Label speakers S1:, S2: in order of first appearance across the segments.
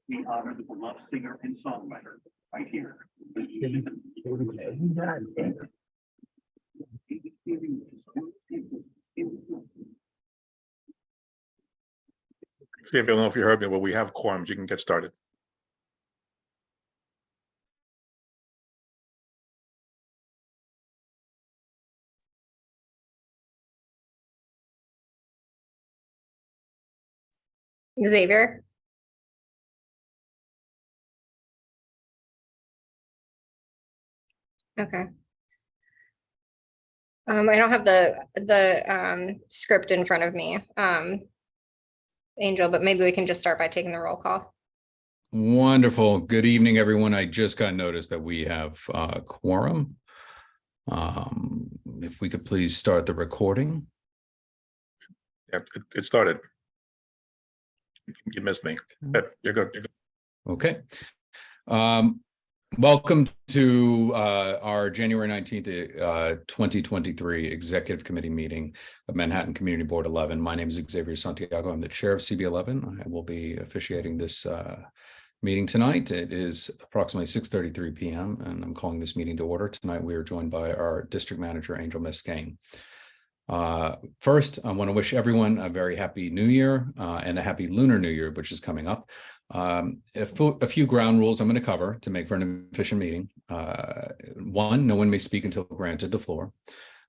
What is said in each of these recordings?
S1: We honor the beloved singer and songwriter right here.
S2: I don't know if you heard me, but we have quorums. You can get started.
S3: Xavier. Okay. I don't have the script in front of me, Angel, but maybe we can just start by taking the roll call.
S4: Wonderful. Good evening, everyone. I just got notice that we have quorum. If we could please start the recording.
S2: Yeah, it started. You missed me. But you're good. You're good.
S4: Okay. Welcome to our January 19th, 2023 Executive Committee meeting of Manhattan Community Board 11. My name is Xavier Santiago. I'm the chair of CB11. I will be officiating this meeting tonight. It is approximately 6:33 p.m. and I'm calling this meeting to order. Tonight we are joined by our district manager, Angel Mescaine. First, I want to wish everyone a very happy New Year and a happy Lunar New Year, which is coming up. A few ground rules I'm going to cover to make for an efficient meeting. One, no one may speak until granted the floor.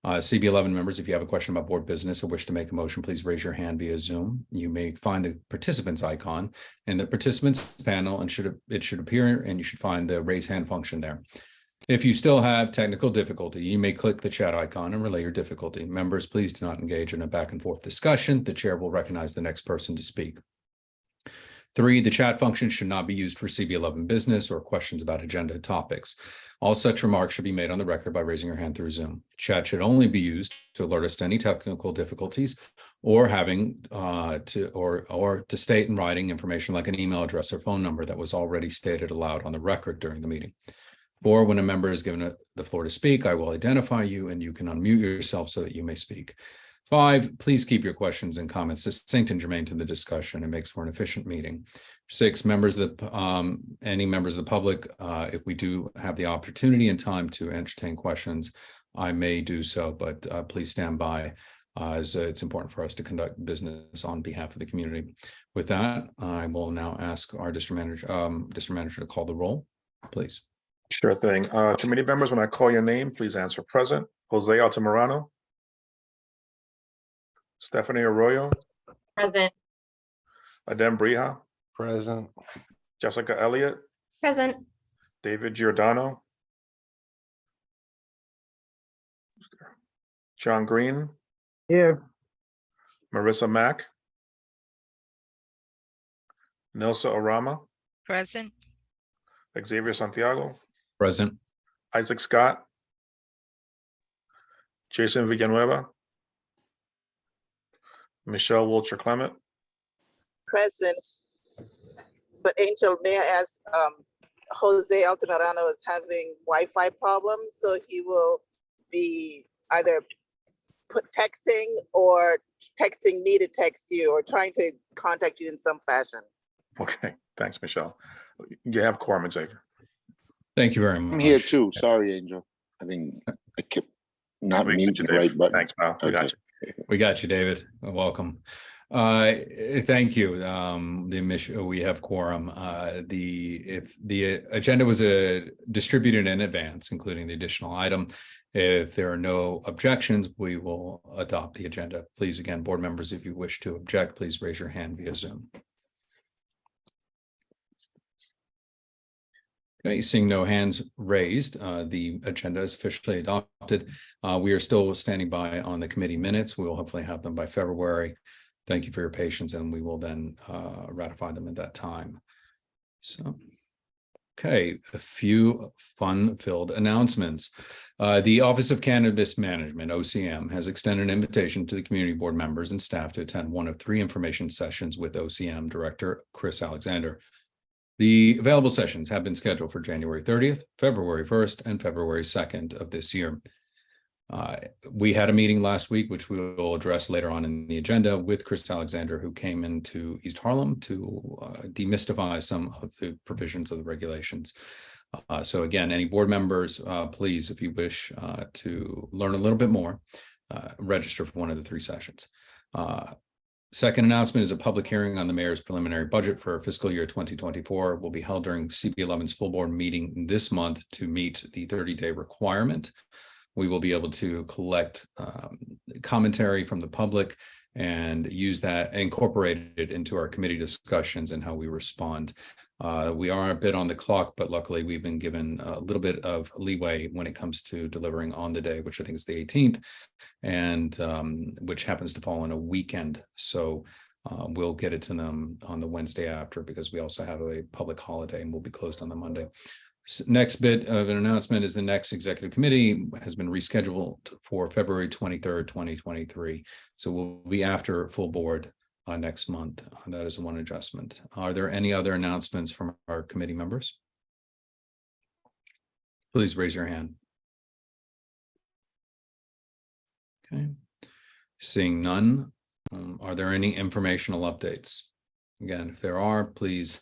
S4: CB11 members, if you have a question about board business or wish to make a motion, please raise your hand via Zoom. You may find the participants icon in the participants panel and it should appear, and you should find the raise hand function there. If you still have technical difficulty, you may click the chat icon and relay your difficulty. Members, please do not engage in a back and forth discussion. The chair will recognize the next person to speak. 3, the chat function should not be used for CB11 business or questions about agenda topics. All such remarks should be made on the record by raising your hand through Zoom. Chat should only be used to alert us to any technical difficulties or having to state in writing information like an email address or phone number that was already stated aloud on the record during the meeting. 4, when a member is given the floor to speak, I will identify you and you can unmute yourself so that you may speak. 5, please keep your questions and comments succinct and germane to the discussion. It makes for an efficient meeting. 6, any members of the public, if we do have the opportunity and time to entertain questions, I may do so, but please stand by as it's important for us to conduct business on behalf of the community. With that, I will now ask our district manager to call the roll, please.
S2: Sure thing. Committee members, when I call your name, please answer present. Jose Altamirano. Stephanie Arroyo.
S5: Present.
S2: Adem Brija.
S6: Present.
S2: Jessica Elliott.
S3: Present.
S2: David Giordano. John Green.
S6: Here.
S2: Marissa Mack. Nelsa Arama.
S5: Present.
S2: Xavier Santiago.
S4: Present.
S2: Isaac Scott. Jason Villanueva. Michelle Wilcher Clement.
S7: Present. But Angel, may I ask, Jose Altamirano is having Wi-Fi problems, so he will be either texting or texting me to text you or trying to contact you in some fashion.
S2: Okay, thanks, Michelle. You have quorum, Xavier.
S4: Thank you very much.
S6: I'm here too. Sorry, Angel. I think I kept not
S2: We got
S6: muting
S2: you,
S6: the
S2: Dave.
S6: right button.
S2: Thanks, pal. We got you.
S4: We got you, David. Welcome. Thank you. We have quorum. If the agenda was distributed in advance, including the additional item, if there are no objections, we will adopt the agenda. Please, again, board members, if you wish to object, please raise your hand via Zoom. Okay, seeing no hands raised, the agenda is officially adopted. We are still standing by on the committee minutes. We will hopefully have them by February. Thank you for your patience, and we will then ratify them at that time. So, okay, a few fun-filled announcements. The Office of Cannabis Management, OCM, has extended an invitation to the community board members and staff to attend one of 3 information sessions with OCM Director Chris Alexander. The available sessions have been scheduled for January 30th, February 1st, and February 2nd of this year. We had a meeting last week, which we will address later on in the agenda, with Chris Alexander, who came into East Harlem to demystify some of the provisions of the regulations. So again, any board members, please, if you wish to learn a little bit more, register for one of the 3 sessions. Second announcement is a public hearing on the mayor's preliminary budget for fiscal year 2024 will be held during CB11's full board meeting this month to meet the 30-day requirement. We will be able to collect commentary from the public and use that, incorporate it into our committee discussions and how we respond. We are a bit on the clock, but luckily we've been given a little bit of leeway when it comes to delivering on the day, which I think is the 18th, and which happens to fall on a weekend. So we'll get it to them on the Wednesday after, because we also have a public holiday and we'll be closed on the Monday. Next bit of an announcement is the next executive committee has been rescheduled for February 23rd, 2023. So we'll be after full board next month. That is one adjustment. Are there any other announcements from our committee members? Please raise your hand. Okay. Seeing none, are there any informational updates? Again, if there are, please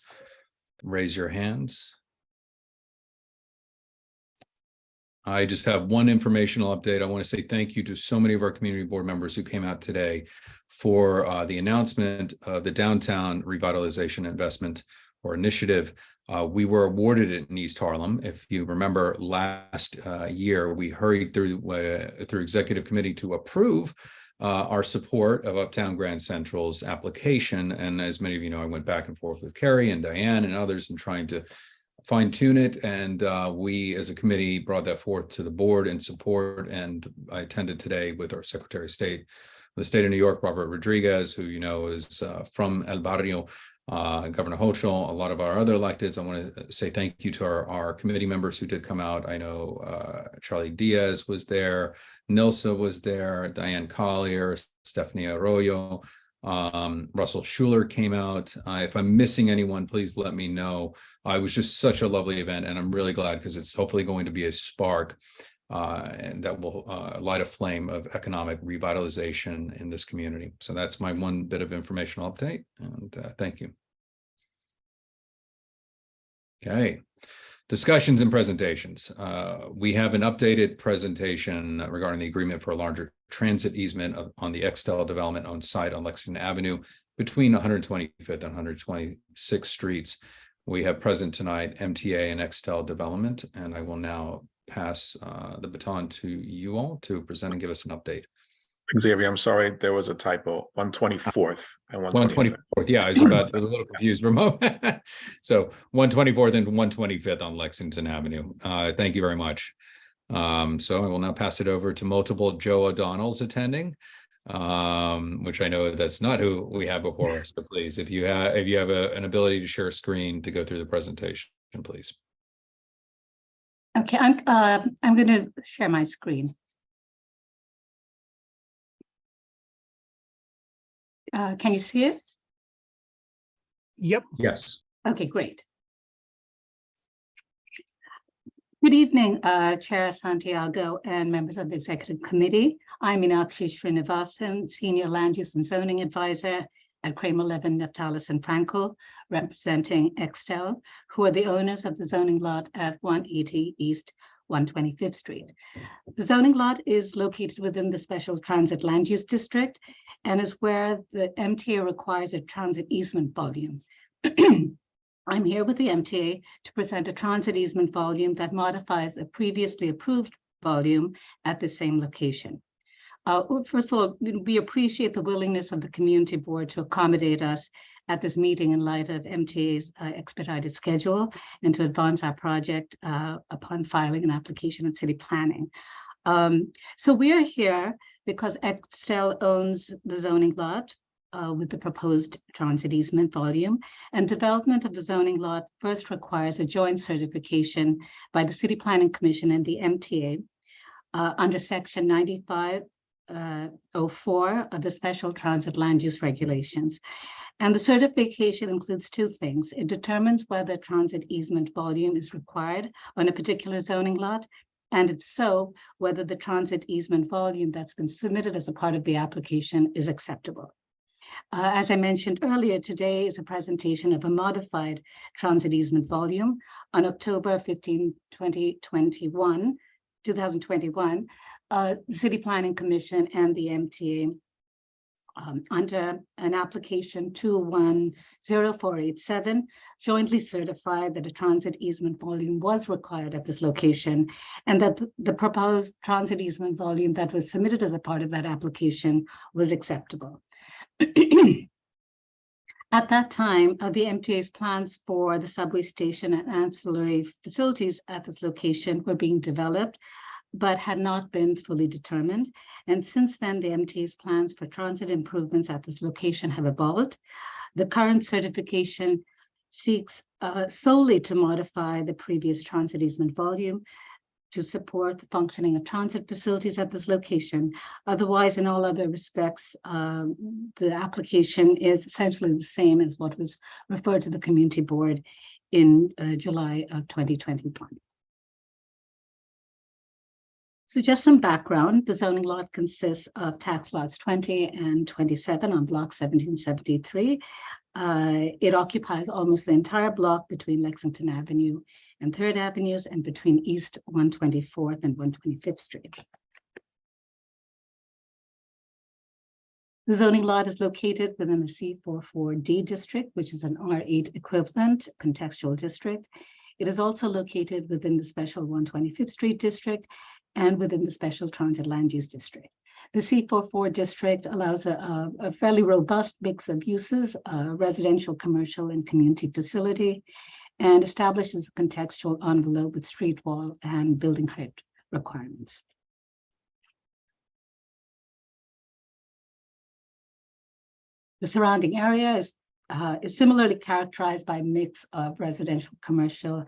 S4: raise your hands. I just have one informational update. I want to say thank you to so many of our community board members who came out today for the announcement of the downtown revitalization investment or initiative. We were awarded it in East Harlem. If you remember last year, we hurried through executive committee to approve our support of Uptown Grand Central's application. And as many of you know, I went back and forth with Carrie and Diane and others in trying to fine tune it. And we as a committee brought that forth to the board in support. And I attended today with our Secretary of State, the state of New York, Robert Rodriguez, who you know is from El Barrio, Governor Hochul, a lot of our other electeds. I want to say thank you to our committee members who did come out. I know Charlie Diaz was there, Nilsa was there, Diane Collier, Stephanie Arroyo, Russell Schuler came out. If I'm missing anyone, please let me know. It was just such a lovely event, and I'm really glad because it's hopefully going to be a spark and that will light a flame of economic revitalization in this community. So that's my one bit of informational update, and thank you. Okay. Discussions and presentations. We have an updated presentation regarding the agreement for a larger transit easement on the Extel development owned site on Lexington Avenue between 125th and 126th Streets. We have present tonight MTA and Extel Development, and I will now pass the baton to you all to present and give us an update.
S2: Xavier, I'm sorry, there was a typo, 124th and
S4: 124th. Yeah, I was a little confused for a moment. So 124th and 125th on Lexington Avenue. Thank you very much. So I will now pass it over to multiple Joe O'Donnell's attending, which I know that's not who we have before us. So please, if you have an ability to share a screen to go through the presentation, please.
S5: Okay, I'm going to share my screen. Can you see it?
S8: Yep.
S4: Yes.
S5: Okay, great. Good evening, Chair Santiago and members of the Executive Committee. I'm Meenakshi Srinivasan, Senior Land Use and Zoning Advisor at Kramer Levin, Naftalis and Frankel, representing Extel, who are the owners of the zoning lot at 180 East 125th Street. The zoning lot is located within the Special Transit Land Use District and is where the MTA requires a transit easement volume. I'm here with the MTA to present a transit easement volume that modifies a previously approved volume at the same location. First of all, we appreciate the willingness of the community board to accommodate us at this meeting in light of MTA's expedited schedule and to advance our project upon filing an application in city planning. So we are here because Extel owns the zoning lot with the proposed transit easement volume, and development of the zoning lot first requires a joint certification by the City Planning Commission and the MTA under Section 9504 of the Special Transit Land Use Regulations. And the certification includes two things. It determines whether transit easement volume is required on a particular zoning lot, And if so, whether the transit easement volume that's been submitted as a part of the application is acceptable. As I mentioned earlier, today is a presentation of a modified transit easement volume. On October 15, 2021, the City Planning Commission and the MTA under an application 2100487 jointly certified that a transit easement volume was required at this location, and that the proposed transit easement volume that was submitted as a part of that application was acceptable. At that time, the MTA's plans for the subway station and ancillary facilities at this location were being developed, but had not been fully determined. And since then, the MTA's plans for transit improvements at this location have evolved. The current certification seeks solely to modify the previous transit easement volume to support the functioning of transit facilities at this location. Otherwise, in all other respects, the application is essentially the same as what was referred to the community board in July of 2021. So just some background, the zoning lot consists of tax lots 20 and 27 on block 1773. It occupies almost the entire block between Lexington Avenue and 3rd Avenues and between East 124th and 125th Street. The zoning lot is located within the C44D district, which is an R8 equivalent contextual district. It is also located within the special 125th Street district and within the special transit land use district. The C44 district allows a fairly robust mix of uses, residential, commercial, and community facility, and establishes a contextual envelope with street wall and building height requirements. The surrounding area is similarly characterized by a mix of residential, commercial,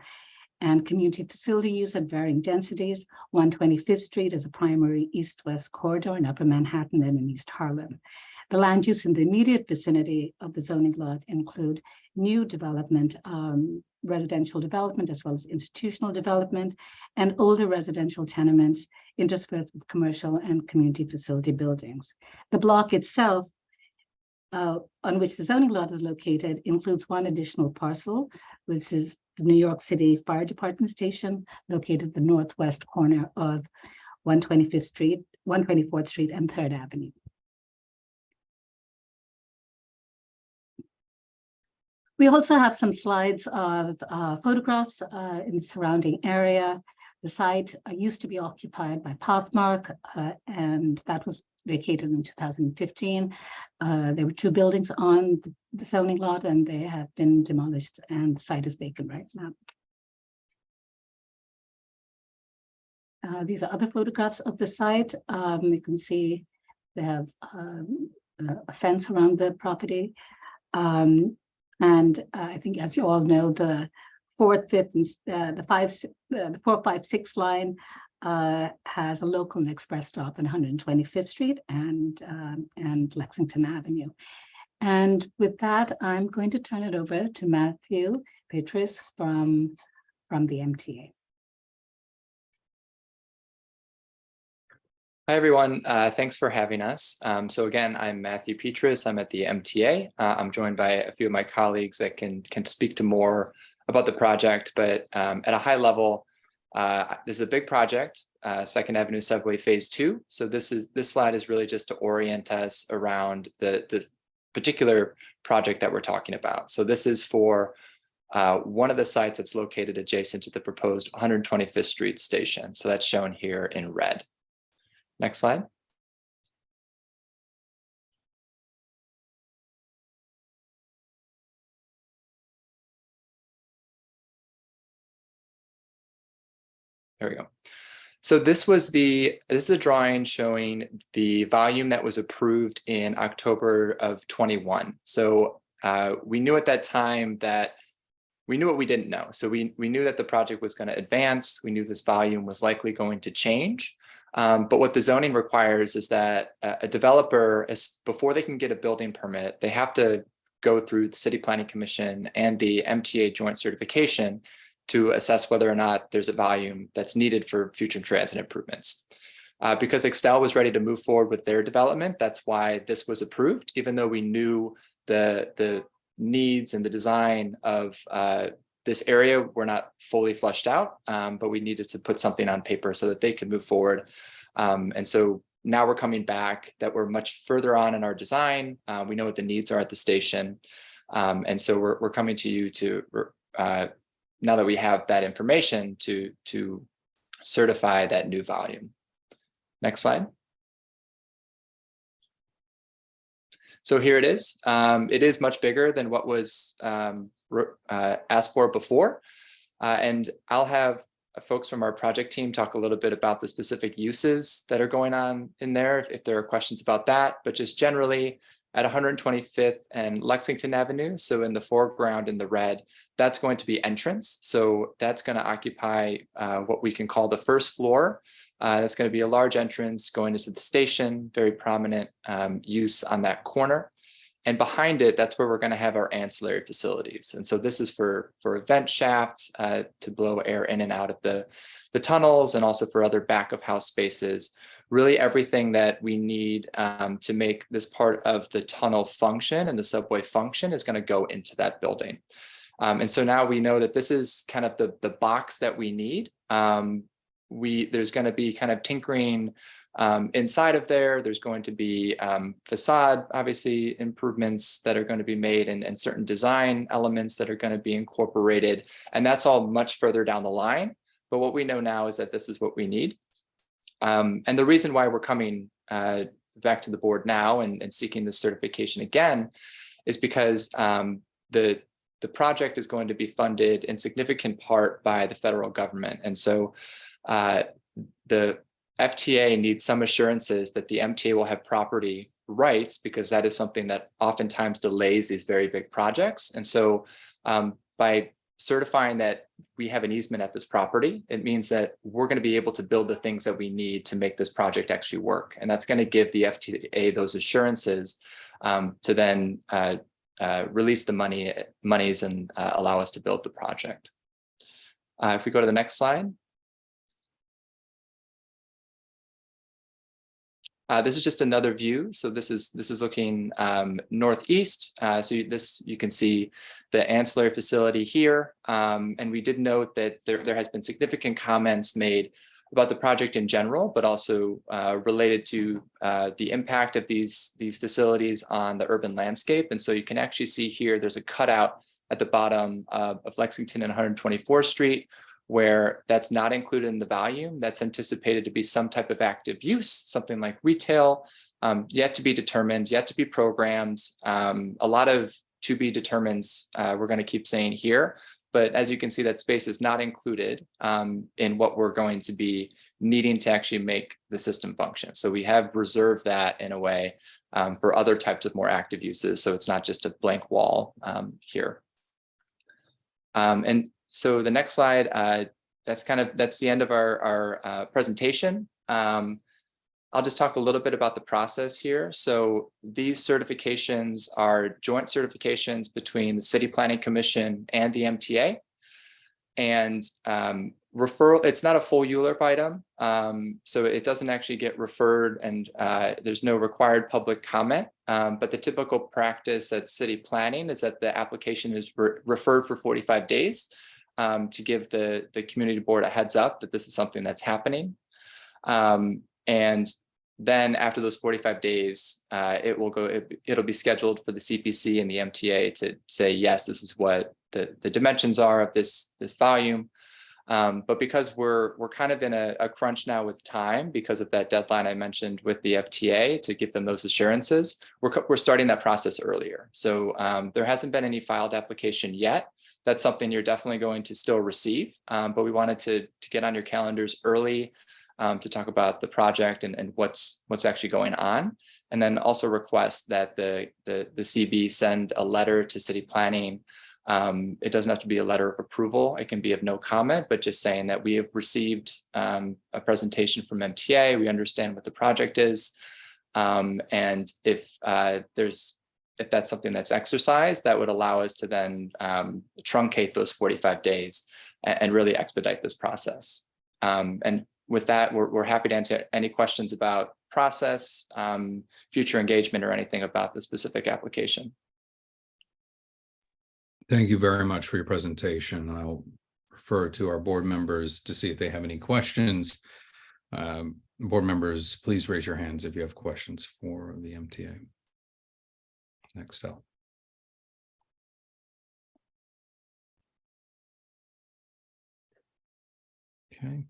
S5: and community facility use at varying densities. 125th Street is a primary east-west corridor in Upper Manhattan and in East Harlem. The land use in the immediate vicinity of the zoning lot include new development, residential development, as well as institutional development, and older residential tenements interspersed with commercial and community facility buildings. The block itself, on which the zoning lot is located, includes one additional parcel, which is the New York City Fire Department Station, located at the northwest corner of 125th Street, 124th Street, and 3rd Avenue. We also have some slides of photographs in the surrounding area. The site used to be occupied by Pathmark, and that was vacated in 2015. There were 2 buildings on the zoning lot, and they have been demolished, and the site is vacant right now. These are other photographs of the site. You can see they have a fence around the property. And I think, as you all know, the 4th, 5th, and the 4, 5, 6 line has a local and express stop on 125th Street and Lexington Avenue. And with that, I'm going to turn it over to Matthew Petrus from the MTA.
S9: Hi, everyone. Thanks for having us. So again, I'm Matthew Petrus. I'm at the MTA. I'm joined by a few of my colleagues that can speak to more about the project, but at a high level, this is a big project, 2nd Avenue Subway Phase 2. So this slide is really just to orient us around the particular project that we're talking about. So this is for one of the sites that's located adjacent to the proposed 125th Street station. So that's shown here in red. Next slide. There we go. So this is a drawing showing the volume that was approved in October of 21. So we knew at that time that we knew what we didn't know. So we knew that the project was going to advance. We knew this volume was likely going to change. But what the zoning requires is that a developer, before they can get a building permit, they have to go through the City Planning Commission and the MTA joint certification to assess whether or not there's a volume that's needed for future transit improvements. Because Excel was ready to move forward with their development, that's why this was approved, even though we knew the needs and the design of this area were not fully fleshed out, but we needed to put something on paper so that they could move forward. And so now we're coming back that we're much further on in our design. We know what the needs are at the station. And so we're coming to you to, now that we have that information, to certify that new volume. Next slide. So here it is. It is much bigger than what was asked for before. And I'll have folks from our project team talk a little bit about the specific uses that are going on in there, if there are questions about that. But just generally, at 125th and Lexington Avenue, so in the foreground in the red, that's going to be entrance. So that's going to occupy what we can call the first floor. That's going to be a large entrance going into the station, very prominent use on that corner. And behind it, that's where we're going to have our ancillary facilities. And so this is for vent shafts to blow air in and out of the tunnels, and also for other back of house spaces. Really everything that we need to make this part of the tunnel function and the subway function is going to go into that building. And so now we know that this is kind of the box that we need. There's going to be kind of tinkering inside of there. There's going to be facade, obviously, improvements that are going to be made, and certain design elements that are going to be incorporated. And that's all much further down the line. But what we know now is that this is what we need. And the reason why we're coming back to the board now and seeking this certification again is because the project is going to be funded in significant part by the federal government. And so the FTA needs some assurances that the MTA will have property rights, because that is something that oftentimes delays these very big projects. And so by certifying that we have an easement at this property, it means that we're going to be able to build the things that we need to make this project actually work. And that's going to give the FTA those assurances to then release the monies and allow us to build the project. If we go to the next slide. This is just another view. So this is looking northeast. So you can see the ancillary facility here. And we did note that there has been significant comments made about the project in general, but also related to the impact of these facilities on the urban landscape. And so you can actually see here, there's a cutout at the bottom of Lexington and 124th Street, where that's not included in the volume. That's anticipated to be some type of active use, something like retail, yet to be determined, yet to be programmed. A lot of to be determines, we're going to keep saying here. But as you can see, that space is not included in what we're going to be needing to actually make the system function. So we have reserved that in a way for other types of more active uses. So it's not just a blank wall here. And so the next slide, that's the end of our presentation. I'll just talk a little bit about the process here. So these certifications are joint certifications between the City Planning Commission and the MTA. And referral, it's not a full ULURP item. So it doesn't actually get referred, and there's no required public comment. But the typical practice at city planning is that the application is referred for 45 days. To give the community board a heads up that this is something that's happening. And then after those 45 days, it'll be scheduled for the CPC and the MTA to say, yes, this is what the dimensions are of this volume. But because we're kind of in a crunch now with time, because of that deadline I mentioned with the FTA to give them those assurances, we're starting that process earlier. So there hasn't been any filed application yet. That's something you're definitely going to still receive, but we wanted to get on your calendars early to talk about the project and what's actually going on, and then also request that the CB send a letter to city planning. It doesn't have to be a letter of approval. It can be of no comment, but just saying that we have received a presentation from MTA. We understand what the project is, and if that's something that's exercised, that would allow us to then truncate those 45 days. and really expedite this process. And with that, we're happy to answer any questions about process, future engagement, or anything about the specific application.
S4: Thank you very much for your presentation. I'll refer to our board members to see if they have any questions. Board members, please raise your hands if you have questions for the MTA. Next up. Okay.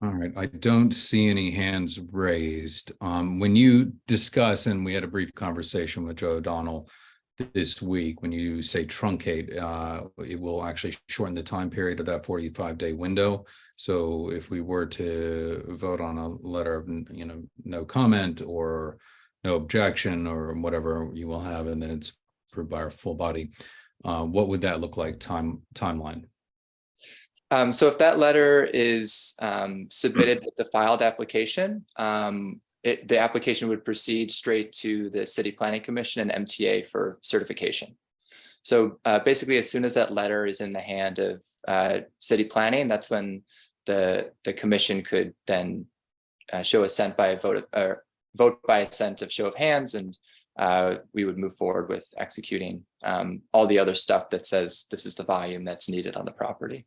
S4: All right, I don't see any hands raised. When you discuss, and we had a brief conversation with Joe O'Donnell this week, when you say truncate, it will actually shorten the time period of that 45-day window. So if we were to vote on a letter of, no comment or no objection or whatever you will have, and then it's approved by our full body, what would that look like timeline?
S9: So if that letter is submitted with the filed application, the application would proceed straight to the City Planning Commission and MTA for certification. So basically, as soon as that letter is in the hand of City Planning, that's when the commission could then show assent by a vote, or vote by assent of show of hands, and we would move forward with executing all the other stuff that says this is the volume that's needed on the property.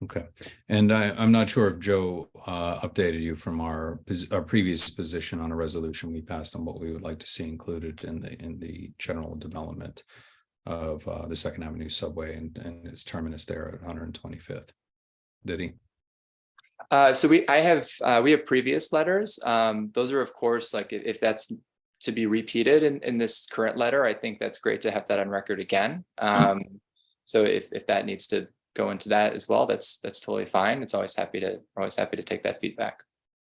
S4: Okay. And I'm not sure if Joe updated you from our previous position on a resolution we passed on what we would like to see included in the general development of the Second Avenue subway and its terminus there at 125th. Did he?
S9: So we have previous letters. Those are, of course, like if that's to be repeated in this current letter, I think that's great to have that on record again. So if that needs to go into that as well, that's totally fine. We're always happy to take that feedback.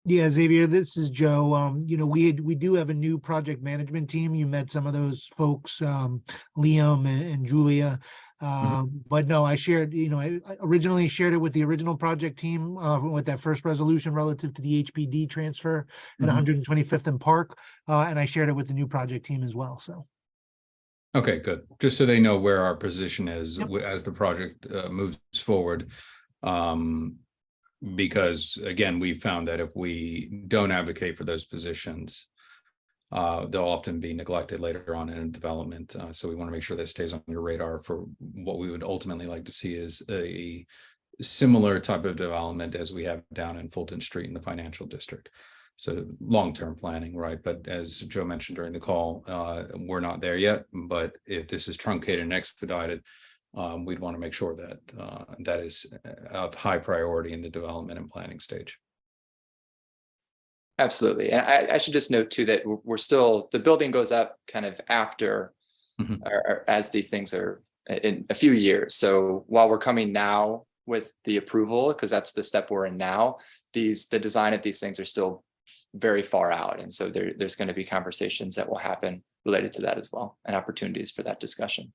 S8: Yeah, Xavier, this is Joe. We do have a new project management team. You met some of those folks, Liam and Julia. But no, I shared, I originally shared it with the original project team with that first resolution relative to the HPD transfer at 125th and Park. And I shared it with the new project team as well. So.
S4: Okay, good. Just so they know where our position is
S8: Yep.
S4: as the project moves forward. Because again, we found that if we don't advocate for those positions, they'll often be neglected later on in development. So we want to make sure that stays on your radar for what we would ultimately like to see is a similar type of development as we have down in Fulton Street in the financial district. So long-term planning, right? But as Joe mentioned during the call, we're not there yet. But if this is truncated and expedited, we'd want to make sure that that is of high priority in the development and planning stage.
S9: Absolutely. And I should just note too that we're still, the building goes up kind of after or as these things are in a few years. So while we're coming now with the approval, because that's the step we're in now, the design of these things are still very far out. And so there's going to be conversations that will happen related to that as well, and opportunities for that discussion.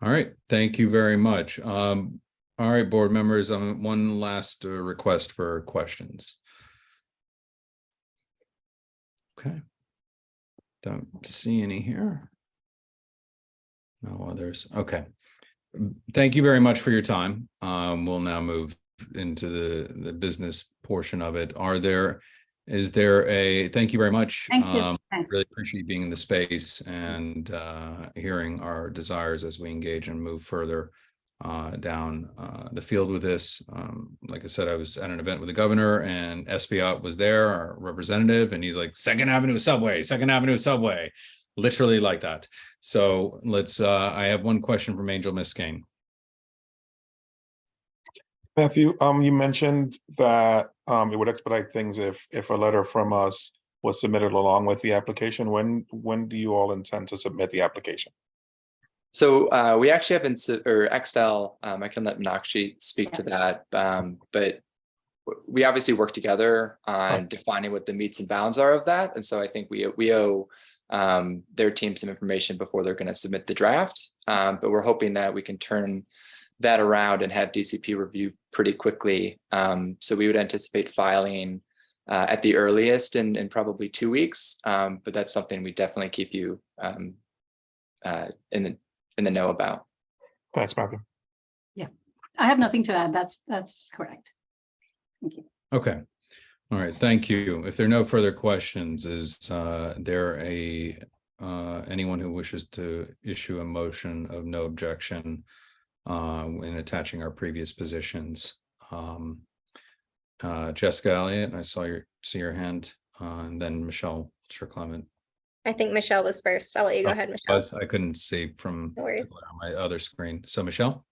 S4: All right, thank you very much. All right, board members, one last request for questions. Okay. Don't see any here. No others. Okay. Thank you very much for your time. We'll now move into the business portion of it. Is there a, thank you very much.
S5: Thank you. Thanks.
S4: Really appreciate being in the space and hearing our desires as we engage and move further down the field with this. Like I said, I was at an event with the governor and Espiat was there, our representative, and he's like, Second Avenue subway, literally like that. So let's, I have one question from Angel Miskane.
S2: Matthew, you mentioned that it would expedite things if a letter from us was submitted along with the application. When do you all intend to submit the application?
S9: So we actually have been, or Extel, I can let Meenakshi speak to that, but we obviously work together on defining what the metes and bounds are of that. And so I think we owe their team some information before they're going to submit the draft, but we're hoping that we can turn that around and have DCP review pretty quickly. So we would anticipate filing at the earliest in probably 2 weeks, but that's something we definitely keep you in the know about.
S2: Thanks, Matthew.
S5: I have nothing to add. That's correct. Thank you.
S4: Okay. All right. Thank you. If there are no further questions, is there anyone who wishes to issue a motion of no objection in attaching our previous positions? Jessica Elliott, I see your hand, and then Michelle Clement.
S3: I think Michelle was first. I'll let you go ahead, Michelle.
S4: I couldn't see from
S3: No worries.
S4: my other screen. So Michelle?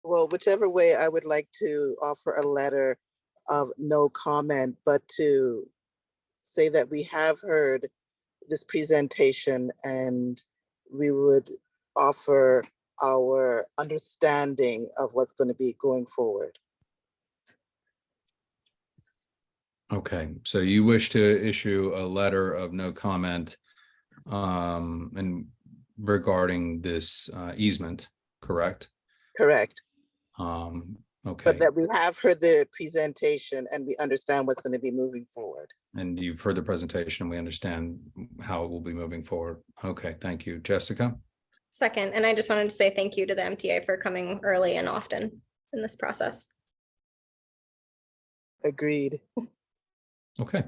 S7: Well, whichever way, I would like to offer a letter of no comment, but to say that we have heard this presentation and we would offer our understanding of what's going to be going forward.
S4: Okay, so you wish to issue a letter of no comment and regarding this easement, correct?
S7: Correct.
S4: Okay.
S7: But that we have heard the presentation and we understand what's going to be moving forward.
S4: And you've heard the presentation, and we understand how it will be moving forward. Okay, thank you. Jessica?
S3: Second, and I just wanted to say thank you to the MTA for coming early and often in this process.
S7: Agreed.
S4: Okay,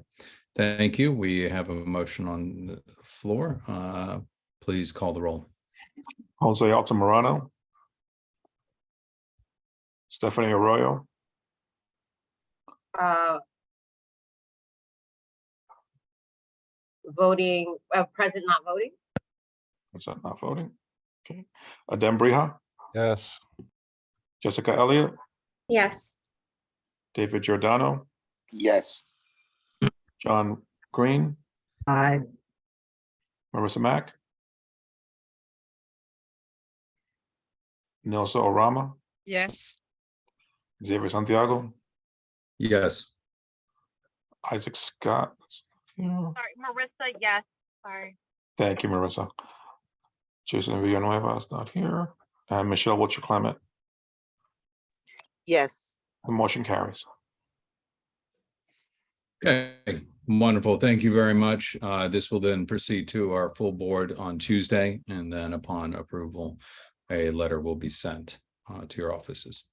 S4: thank you. We have a motion on the floor. Please call the roll.
S2: Jose Altamirano. Stephanie Arroyo.
S10: Voting, present, not voting.
S2: Is that not voting? Okay. Adem Briha.
S6: Yes.
S2: Jessica Elliott.
S3: Yes.
S2: David Giordano.
S6: Yes.
S2: John Green.
S10: Aye.
S2: Marissa Mack. Nelson Orama.
S11: Yes.
S2: Xavier Santiago.
S4: Yes.
S2: Isaac Scott.
S11: Sorry, Marissa, yes. Sorry.
S2: Thank you, Marissa. Jason Villanueva is not here. And Michelle Clement.
S7: Yes.
S2: The motion carries.
S4: Okay, wonderful. Thank you very much. This will then proceed to our full board on Tuesday, and then upon approval, a letter will be sent to your offices.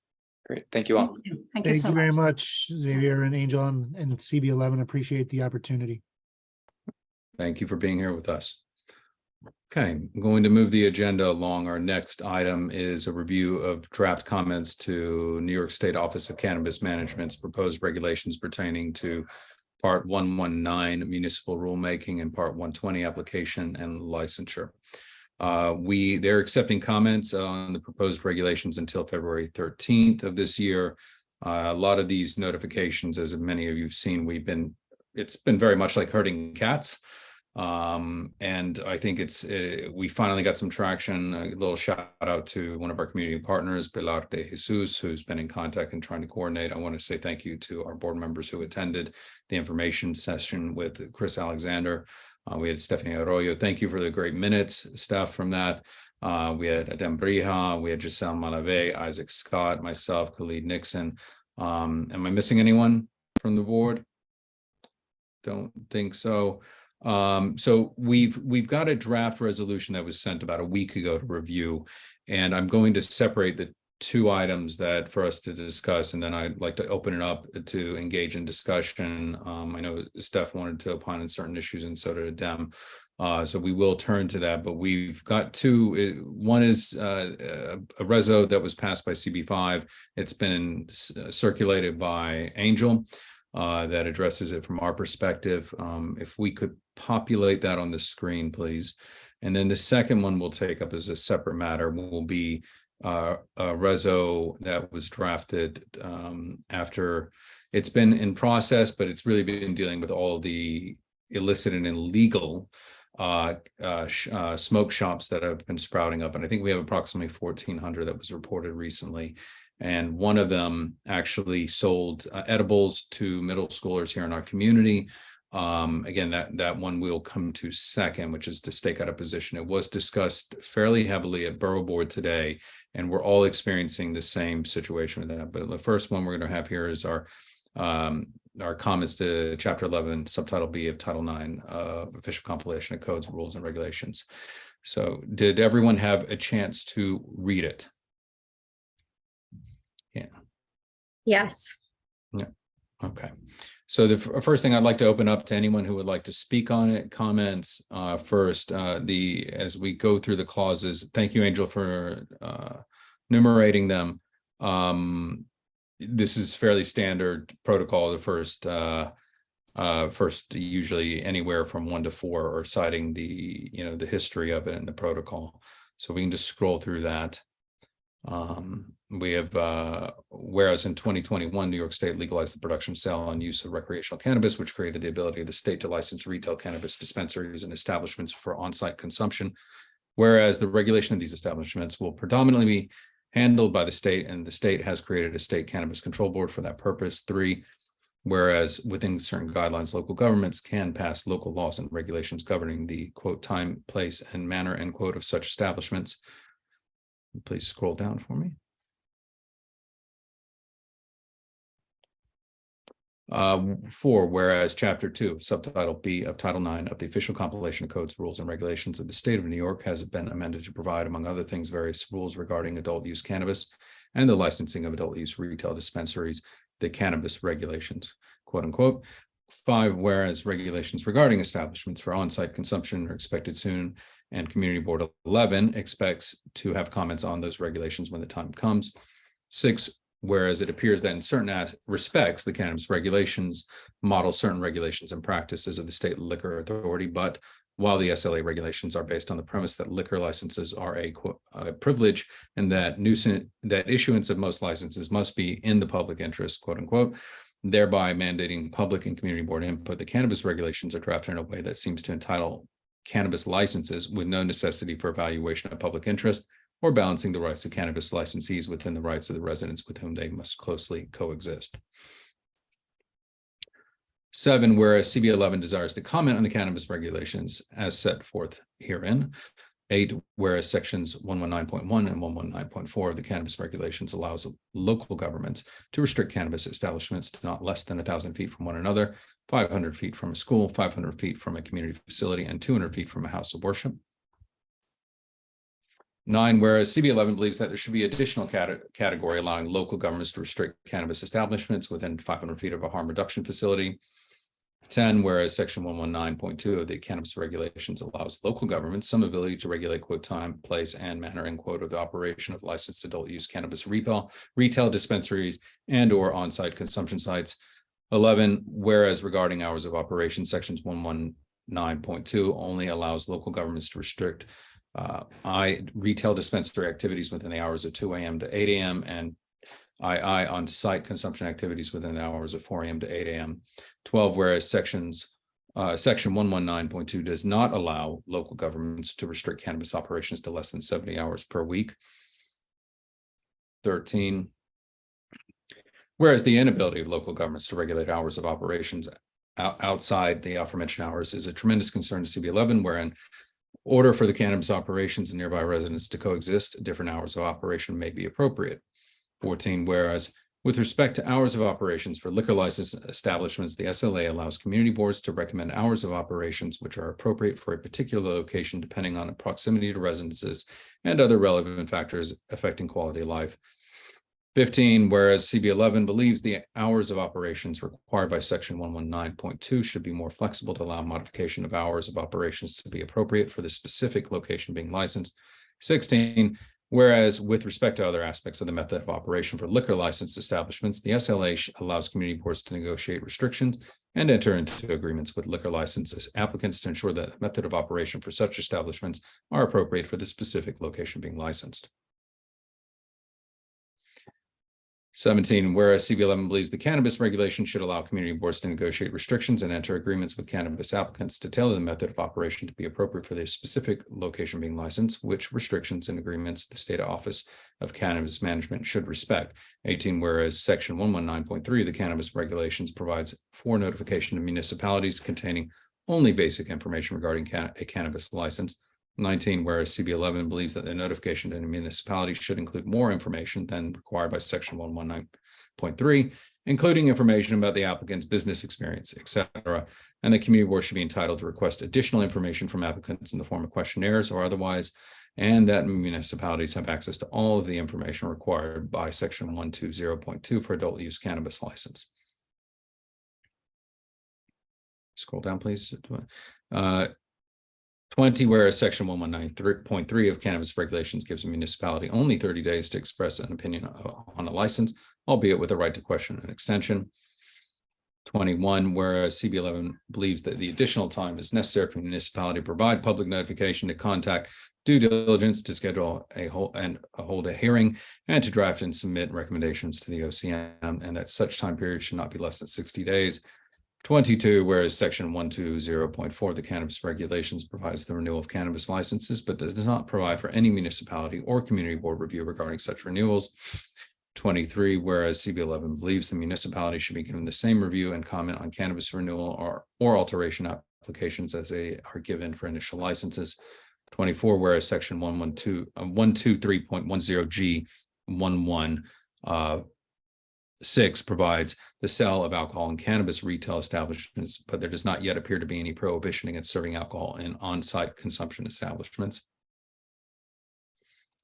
S9: Great. Thank you all.
S5: Thank you
S8: Thank
S5: so
S8: you very
S5: much.
S8: much, Xavier and Angel and CB11. Appreciate the opportunity.
S4: Thank you for being here with us. Okay, I'm going to move the agenda along. Our next item is a review of draft comments to New York State Office of Cannabis Management's proposed regulations pertaining to Part 119 municipal rulemaking and Part 120 application and licensure. They're accepting comments on the proposed regulations until February 13th of this year. A lot of these notifications, as many of you have seen, it's been very much like herding cats. And I think we finally got some traction. A little shout out to one of our community partners, Pilar de Jesus, who's been in contact and trying to coordinate. I want to say thank you to our board members who attended the information session with Chris Alexander. We had Stephanie Arroyo. Thank you for the great minutes, staff from that. We had Adem Briha, we had Giselle Malave, Isaac Scott, myself, Khalid Nixon. Am I missing anyone from the board? Don't think so. So we've got a draft resolution that was sent about a week ago to review, and I'm going to separate the two items that for us to discuss, and then I'd like to open it up to engage in discussion. I know Steph wanted to opine on certain issues, and so did Adem. So we will turn to that, but we've got two. One is a reso that was passed by CB5. It's been circulated by Angel. That addresses it from our perspective. If we could populate that on the screen, please. And then the second one we'll take up as a separate matter will be a reso that was drafted after it's been in process, but it's really been dealing with all the illicit and illegal smoke shops that have been sprouting up. And I think we have approximately 1,400 that was reported recently. And one of them actually sold edibles to middle schoolers here in our community. Again, that one we'll come to second, which is to stake out a position. It was discussed fairly heavily at Borough Board today, and we're all experiencing the same situation with that. But the first one we're going to have here is our comments to Chapter 11, Subtitle B of Title 9 of Official Compilation of Codes, Rules, and Regulations. So did everyone have a chance to read it? Yeah.
S3: Yes.
S4: Okay. So the first thing I'd like to open up to anyone who would like to speak on it, comments first, as we go through the clauses. Thank you, Angel, for enumerating them. This is fairly standard protocol. The first usually anywhere from 1 to 4 or citing the history of it in the protocol. So we can just scroll through that. We have, whereas in 2021, New York State legalized the production, sale, and use of recreational cannabis, which created the ability of the state to license retail cannabis dispensaries and establishments for on-site consumption. Whereas the regulation of these establishments will predominantly be handled by the state, and the state has created a state cannabis control board for that purpose. 3, whereas within certain guidelines, local governments can pass local laws and regulations governing the quote time, place, and manner end quote of such establishments. Please scroll down for me. 4, whereas Chapter 2, Subtitle B of Title 9 of the Official Compilation of Codes, Rules, and Regulations of the State of New York has been amended to provide, among other things, various rules regarding adult use cannabis and the licensing of adult use retail dispensaries, the cannabis regulations, quote unquote. 5, whereas regulations regarding establishments for on-site consumption are expected soon, and Community Board 11 expects to have comments on those regulations when the time comes. 6, whereas it appears that in certain respects, the cannabis regulations model certain regulations and practices of the state liquor authority, but while the SLA regulations are based on the premise that liquor licenses are a privilege and that issuance of most licenses must be in the public interest, quote unquote, thereby mandating public and community board input, the cannabis regulations are drafted in a way that seems to entitle cannabis licenses with no necessity for evaluation of public interest or balancing the rights of cannabis licensees within the rights of the residents with whom they must closely coexist. 7, whereas CB11 desires to comment on the cannabis regulations as set forth herein. 8, whereas sections 119.1 and 119.4 of the cannabis regulations allows local governments to restrict cannabis establishments to not less than 1,000 feet from one another, 500 feet from a school, 500 feet from a community facility, and 200 feet from a house of worship. 9, whereas CB11 believes that there should be additional category allowing local governments to restrict cannabis establishments within 500 feet of a harm reduction facility. 10, whereas section 119.2 of the cannabis regulations allows local governments some ability to regulate quote time, place, and manner end quote of the operation of licensed adult use cannabis retail dispensaries and or on-site consumption sites. 11, whereas regarding hours of operation, sections 119.2 only allows local governments to restrict retail dispensary activities within the hours of 2 a.m. to 8 a.m. and on-site consumption activities within the hours of 4 a.m. to 8 a.m. 12, whereas section 119.2 does not allow local governments to restrict cannabis operations to less than 70 hours per week. 13, whereas the inability of local governments to regulate hours of operations outside the aforementioned hours is a tremendous concern to CB11, wherein order for the cannabis operations and nearby residents to coexist, different hours of operation may be appropriate. 14, whereas with respect to hours of operations for liquor license establishments, the SLA allows community boards to recommend hours of operations which are appropriate for a particular location depending on the proximity to residences and other relevant factors affecting quality of life. 15, whereas CB11 believes the hours of operations required by section 119.2 should be more flexible to allow modification of hours of operations to be appropriate for the specific location being licensed. 16, whereas with respect to other aspects of the method of operation for liquor license establishments, the SLA allows community boards to negotiate restrictions and enter into agreements with liquor license applicants to ensure that the method of operation for such establishments are appropriate for the specific location being licensed. 17, whereas CB11 believes the cannabis regulation should allow community boards to negotiate restrictions and enter agreements with cannabis applicants to tailor the method of operation to be appropriate for the specific location being licensed, which restrictions and agreements the State Office of Cannabis Management should respect. 18, whereas section 119.3 of the cannabis regulations provides for notification to municipalities containing only basic information regarding a cannabis license. 19, whereas CB11 believes that the notification to the municipality should include more information than required by section 11.3, including information about the applicant's business experience, etc. And the community board should be entitled to request additional information from applicants in the form of questionnaires or otherwise, and that municipalities have access to all of the information required by section 120.2 for adult use cannabis license. Scroll down, please. 20, whereas section 119.3 of cannabis regulations gives a municipality only 30 days to express an opinion on a license, albeit with a right to question an extension. 21, whereas CB11 believes that the additional time is necessary for the municipality to provide public notification, to contact due diligence, to schedule hold a hearing, and to draft and submit recommendations to the OCM, and that such time period should not be less than 60 days. 22, whereas section 120.4 of the cannabis regulations provides the renewal of cannabis licenses, but does not provide for any municipality or community board review regarding such renewals. 23, whereas CB11 believes the municipality should be given the same review and comment on cannabis renewal or alteration applications as they are given for initial licenses. 24, whereas section 123.10G11 6 provides the sale of alcohol in cannabis retail establishments, but there does not yet appear to be any prohibition against serving alcohol in on-site consumption establishments.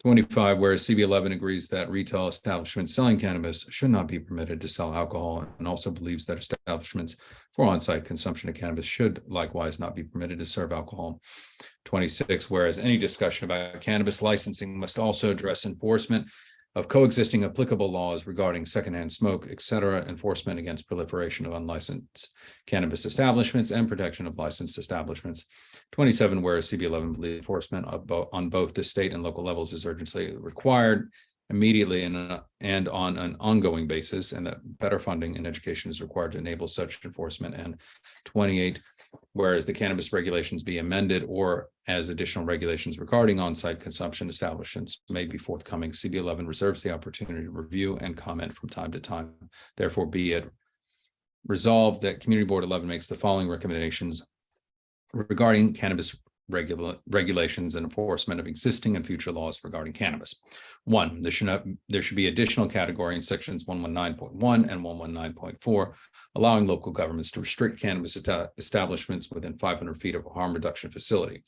S4: 25, whereas CB11 agrees that retail establishments selling cannabis should not be permitted to sell alcohol, and also believes that establishments for on-site consumption of cannabis should likewise not be permitted to serve alcohol. 26, whereas any discussion about cannabis licensing must also address enforcement of coexisting applicable laws regarding secondhand smoke, etc., enforcement against proliferation of unlicensed cannabis establishments, and protection of licensed establishments. 27, whereas CB11 believes enforcement on both the state and local levels is urgently required immediately and on an ongoing basis, and that better funding and education is required to enable such enforcement. And 28, whereas the cannabis regulations be amended or as additional regulations regarding on-site consumption establishments may be forthcoming, CB11 reserves the opportunity to review and comment from time to time. Therefore, be it resolved that Community Board 11 makes the following recommendations regarding cannabis regulations and enforcement of existing and future laws regarding cannabis. 1, there should be additional category in sections 119.1 and 119.4, allowing local governments to restrict cannabis establishments within 500 feet of a harm reduction facility.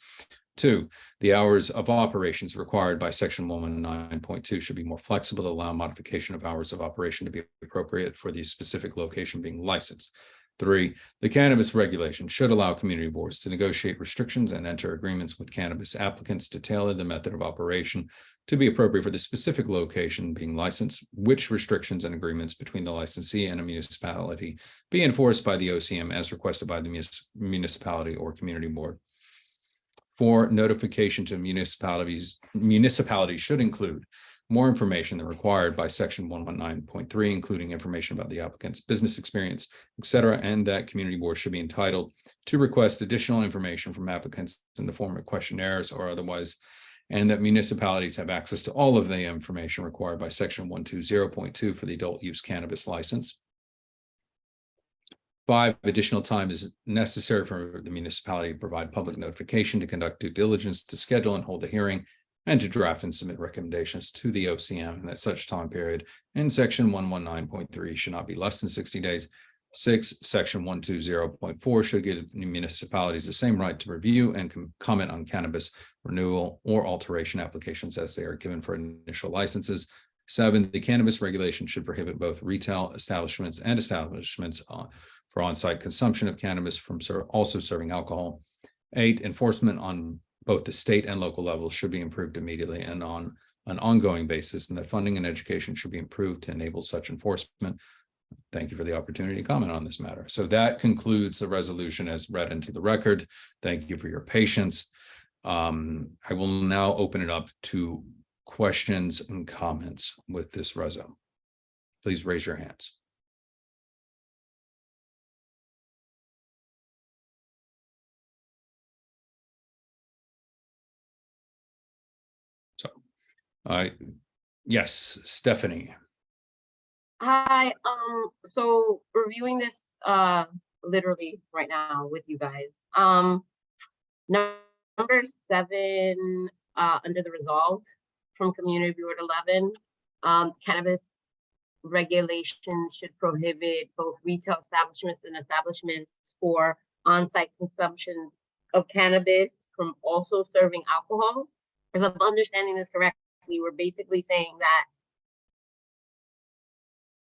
S4: 2, the hours of operations required by section 119.2 should be more flexible to allow modification of hours of operation to be appropriate for the specific location being licensed. 3, the cannabis regulation should allow community boards to negotiate restrictions and enter agreements with cannabis applicants to tailor the method of operation to be appropriate for the specific location being licensed, which restrictions and agreements between the licensee and a municipality be enforced by the OCM as requested by the municipality or community board. 4, notification to municipalities should include more information than required by section 119.3, including information about the applicant's business experience, etc., and that community boards should be entitled to request additional information from applicants in the form of questionnaires or otherwise, and that municipalities have access to all of the information required by section 120.2 for the adult use cannabis license. 5, additional time is necessary for the municipality to provide public notification, to conduct due diligence, to schedule and hold a hearing, and to draft and submit recommendations to the OCM, and that such time period in section 119.3 should not be less than 60 days. 6, section 120.4 should give municipalities the same right to review and comment on cannabis renewal or alteration applications as they are given for initial licenses. 7, the cannabis regulation should prohibit both retail establishments and establishments for on-site consumption of cannabis from also serving alcohol. 8, enforcement on both the state and local levels should be improved immediately and on an ongoing basis, and that funding and education should be improved to enable such enforcement. Thank you for the opportunity to comment on this matter. So that concludes the resolution as read into the record. Thank you for your patience. I will now open it up to questions and comments with this reso. Please raise your hands. Yes, Stephanie.
S10: Hi, so reviewing this literally right now with you guys. Number 7 under the resolved from Community Board 11, cannabis regulations should prohibit both retail establishments and establishments for on-site consumption of cannabis from also serving alcohol. If I'm understanding this correctly, we're basically saying that,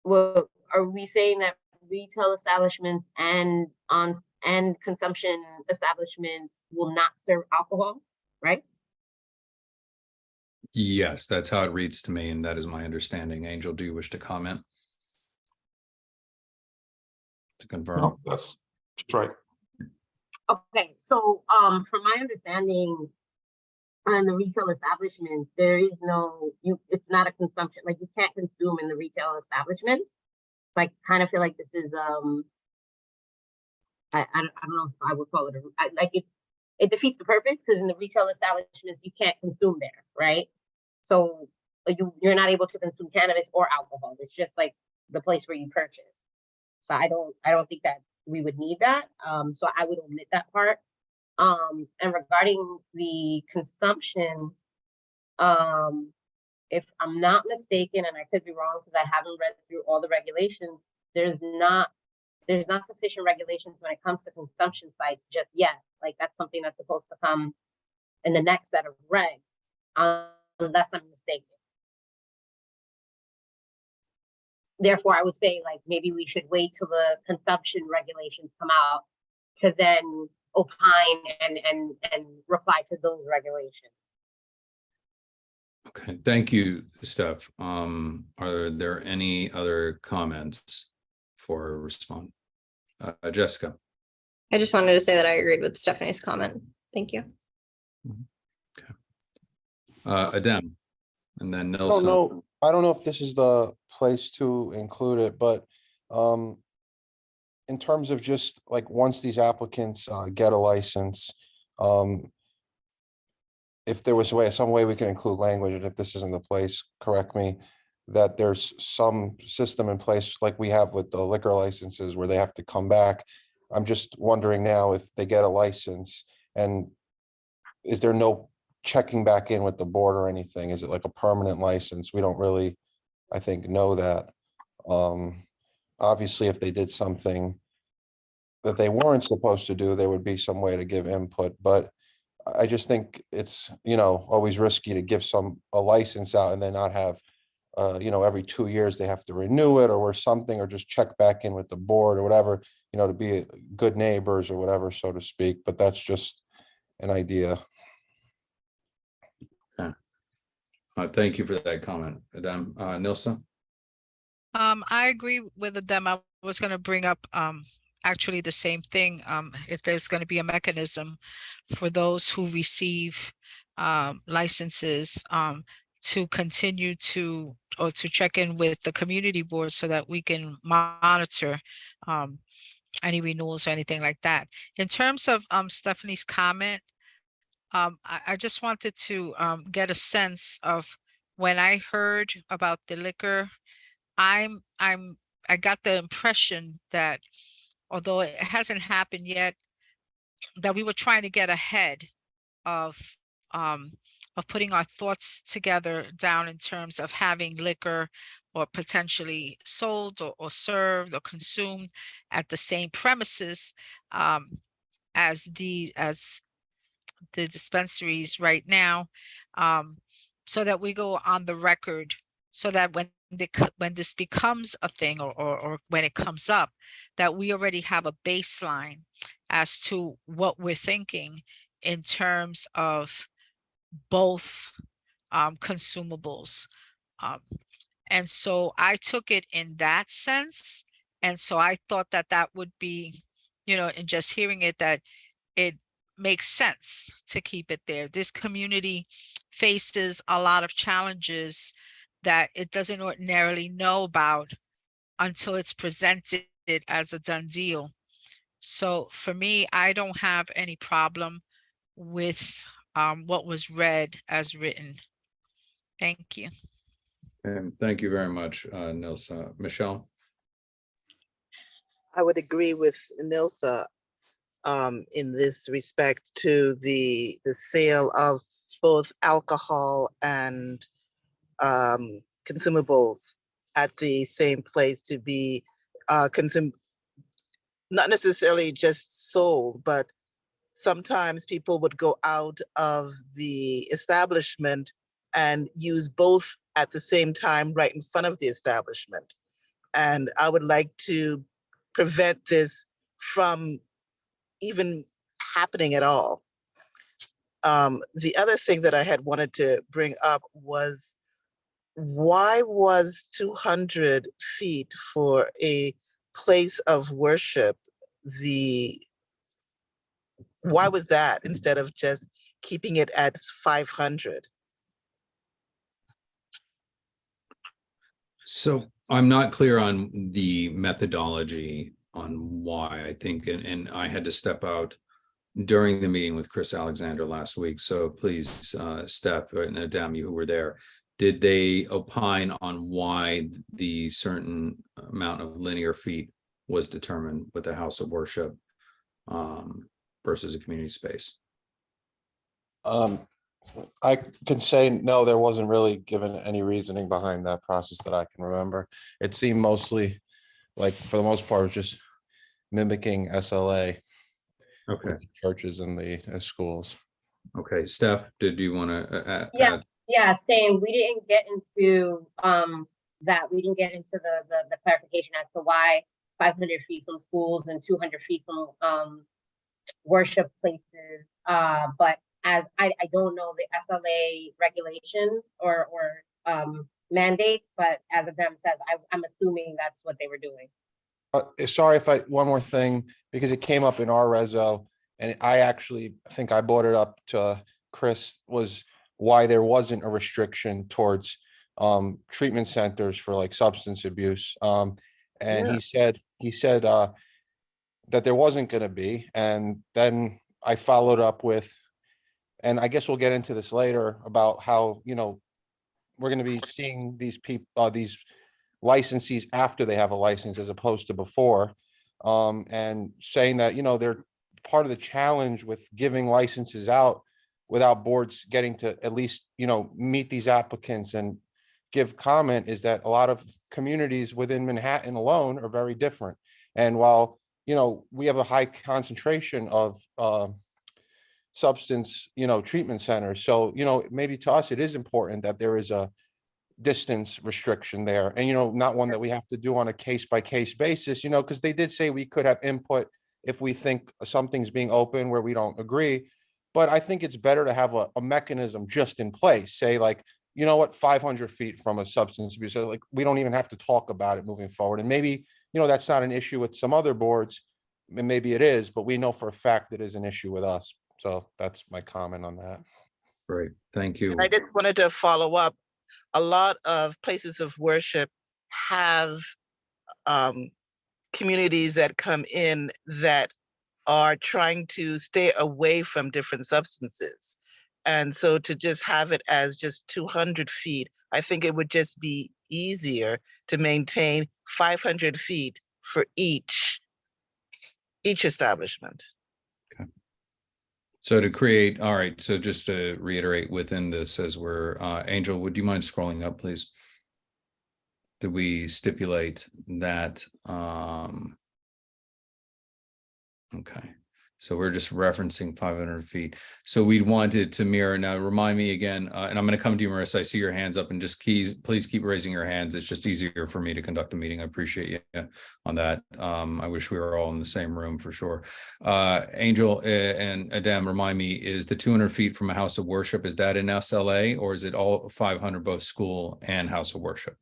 S10: well, are we saying that retail establishments and consumption establishments will not serve alcohol, right?
S4: Yes, that's how it reads to me, and that is my understanding. Angel, do you wish to comment? To confirm.
S2: No, that's right.
S10: Okay, so from my understanding, on the retail establishment, there is no, it's not a consumption, like you can't consume in the retail establishments. So I kind of feel like this is I don't know if I would call it it defeats the purpose, because in the retail establishments you can't consume there, right? So you're not able to consume cannabis or alcohol. It's just like the place where you purchase. So I don't think that we would need that. So I would omit that part. And regarding the consumption, if I'm not mistaken, and I could be wrong because I haven't read through all the regulations, there's not sufficient regulations when it comes to consumption sites just yet. Like that's something that's supposed to come in the next set of regs, unless I'm mistaken. Therefore, I would say like maybe we should wait till the consumption regulations come out to then opine and reply to those regulations.
S4: Okay, thank you, Steph. Are there any other comments for a response? Jessica.
S3: I just wanted to say that I agreed with Stephanie's comment. Thank you.
S4: Okay. Adem, and then
S12: I
S4: Nelson.
S12: don't know if this is the place to include it, but in terms of just like once these applicants get a license, if there was some way we can include language, and if this isn't the place, correct me, that there's some system in place like we have with the liquor licenses where they have to come back. I'm just wondering now if they get a license, and is there no checking back in with the board or anything? Is it like a permanent license? We don't really, I think, know that. Obviously, if they did something that they weren't supposed to do, there would be some way to give input, but I just think it's, always risky to give a license out and then not have, every 2 years they have to renew it or something, or just check back in with the board or whatever, to be good neighbors or whatever, so to speak. But that's just an idea.
S4: Okay. Thank you for that comment, Adam. Nilsa?
S13: I agree with them. I was going to bring up actually the same thing. If there's going to be a mechanism for those who receive licenses to continue to check in with the community board so that we can monitor any renewals or anything like that. In terms of Stephanie's comment, I just wanted to get a sense of when I heard about the liquor. I got the impression that although it hasn't happened yet, that we were trying to get ahead of putting our thoughts together down in terms of having liquor or potentially sold or served or consumed at the same premises as the dispensaries right now, so that we go on the record, so that when this becomes a thing or when it comes up, that we already have a baseline as to what we're thinking in terms of both consumables. And so I took it in that sense. And so I thought that that would be, in just hearing it, that it makes sense to keep it there. This community faces a lot of challenges that it doesn't ordinarily know about until it's presented as a done deal. So for me, I don't have any problem with what was read as written. Thank you.
S4: And thank you very much, Nilsa. Michelle?
S7: I would agree with Nilsa in this respect to the sale of both alcohol and consumables at the same place to be consumed, not necessarily just sold, but sometimes people would go out of the establishment and use both at the same time right in front of the establishment. And I would like to prevent this from even happening at all. The other thing that I had wanted to bring up was, why was 200 feet for a place of worship why was that instead of just keeping it at 500?
S4: So I'm not clear on the methodology on why, I think, and I had to step out during the meeting with Chris Alexander last week. So please, Steph and Adam, you who were there, did they opine on why the certain amount of linear feet was determined with a house of worship versus a community space?
S12: I can say, no, there wasn't really given any reasoning behind that process that I can remember. It seemed mostly, like, for the most part, just mimicking SLA.
S4: Okay.
S12: With the churches and the schools.
S4: Okay, Steph, did you want to
S10: Yeah, yeah, same. We didn't get into that. We didn't get into the clarification as to why 500 feet from schools and 200 feet from worship places. But as I don't know the SLA regulations or mandates, but as Adam says, I'm assuming that's what they were doing.
S12: Sorry if one more thing, because it came up in our reso, and I actually think I brought it up to Chris, was why there wasn't a restriction towards treatment centers for like substance abuse. And yeah. he said that there wasn't going to be. And then I followed up with, and I guess we'll get into this later, about how, you know, we're going to be seeing these people, these licensees after they have a license as opposed to before, and saying that, you know, they're part of the challenge with giving licenses out without boards getting to at least, you know, meet these applicants and give comment, is that a lot of communities within Manhattan alone are very different. And while, you know, we have a high concentration of substance, you know, treatment centers, so, you know, maybe to us it is important that there is a distance restriction there, and, you know, not one that we have to do on a case-by-case basis, you know, because they did say we could have input if we think something's being open where we don't agree. But I think it's better to have a mechanism just in place, say, like, you know what, 500 feet from a substance abuse, so, like, we don't even have to talk about it moving forward. And maybe, you know, that's not an issue with some other boards, and maybe it is, but we know for a fact it is an issue with us. So that's my comment on that.
S4: Great, thank you.
S7: And I just wanted to follow up. A lot of places of worship have communities that come in that are trying to stay away from different substances. And so to just have it as just 200 feet, I think it would just be easier to maintain 500 feet for each establishment.
S4: So to create, all right, so just to reiterate within this, as we're, Angel, would you mind scrolling up, please? Do we stipulate that? Okay, so we're just referencing 500 feet. So we'd want it to mirror. Now, remind me again, and I'm going to come to you, Marissa. I see your hands up, and just please keep raising your hands. It's just easier for me to conduct the meeting. I appreciate you on that. I wish we were all in the same room for sure. Angel and Adam, remind me, is the 200 feet from a house of worship, is that in SLA, or is it all 500, both school and house of worship?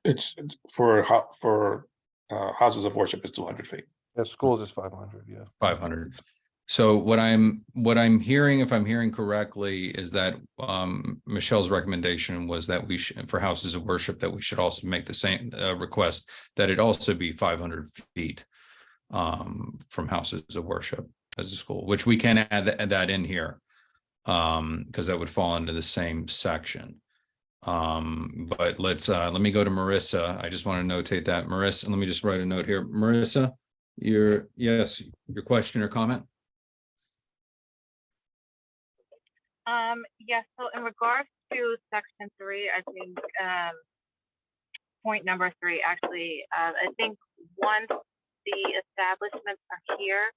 S2: It's for houses of worship is 200 feet.
S12: Yeah, schools is 500. Yeah,
S4: 500. So what I'm hearing, if I'm hearing correctly, is that Michelle's recommendation was that we should, for houses of worship, that we should also make the same request that it also be 500 feet from houses of worship as a school, which we can add that in here because that would fall into the same section. But let me go to Marissa. I just want to notate that, Marissa, let me just write a note here. Marissa, your question or comment?
S11: Yes, so in regards to section 3, I think point number 3, actually, I think once the establishments are here,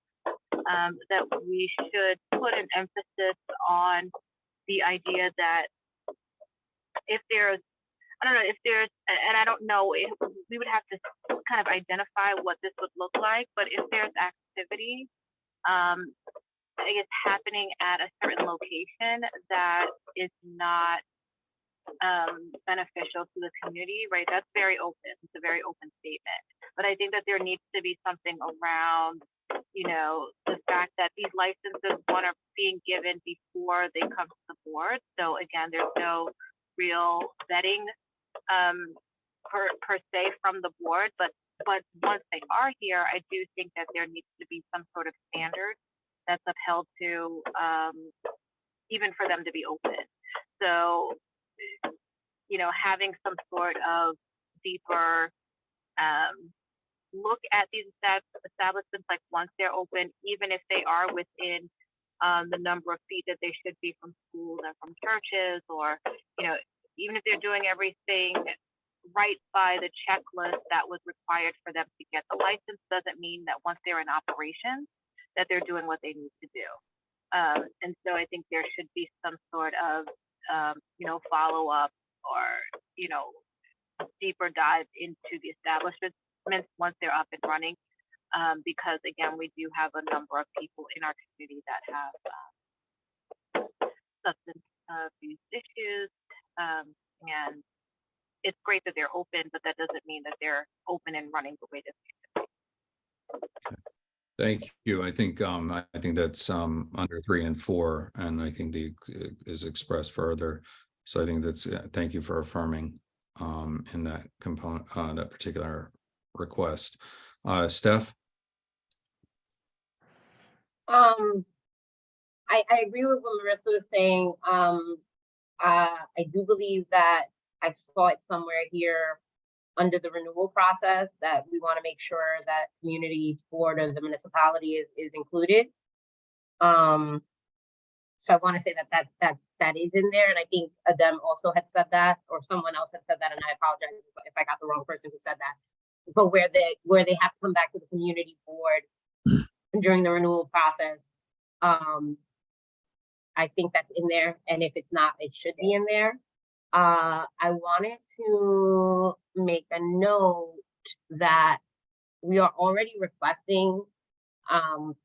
S11: that we should put an emphasis on the idea that if there's, I don't know if there's, and I don't know if we would have to kind of identify what this would look like, but if there's activity, I guess happening at a certain location that is not beneficial to the community, right? That's very open. It's a very open statement. But I think that there needs to be something around, you know, the fact that these licenses, one, are being given before they come to the board. So again, there's no real vetting per se from the board, but once they are here, I do think that there needs to be some sort of standard that's upheld to even for them to be open. So, you know, having some sort of deeper look at these establishments, like once they're open, even if they are within the number of feet that they should be from schools and from churches, or, you know, even if they're doing everything right by the checklist that was required for them to get the license, doesn't mean that once they're in operation, that they're doing what they need to do. And so I think there should be some sort of, you know, follow up or, you know, deeper dive into the establishments once they're up and running. Because again, we do have a number of people in our community that have substance abuse issues. And it's great that they're open, but that doesn't mean that they're open and running the way that they should be.
S4: Thank you. I think that's under 3 and 4, and I think the is expressed further. So I think that's thank you for affirming in that component, that particular request. Steph?
S10: I agree with what Marissa was saying. I do believe that I saw it somewhere here under the renewal process that we want to make sure that community board of the municipality is included. So I want to say that is in there, and I think Adem also had said that, or someone else had said that, and I apologize if I got the wrong person who said that. But where they have to come back to the community board during the renewal process, I think that's in there, and if it's not, it should be in there. I wanted to make a note that we are already requesting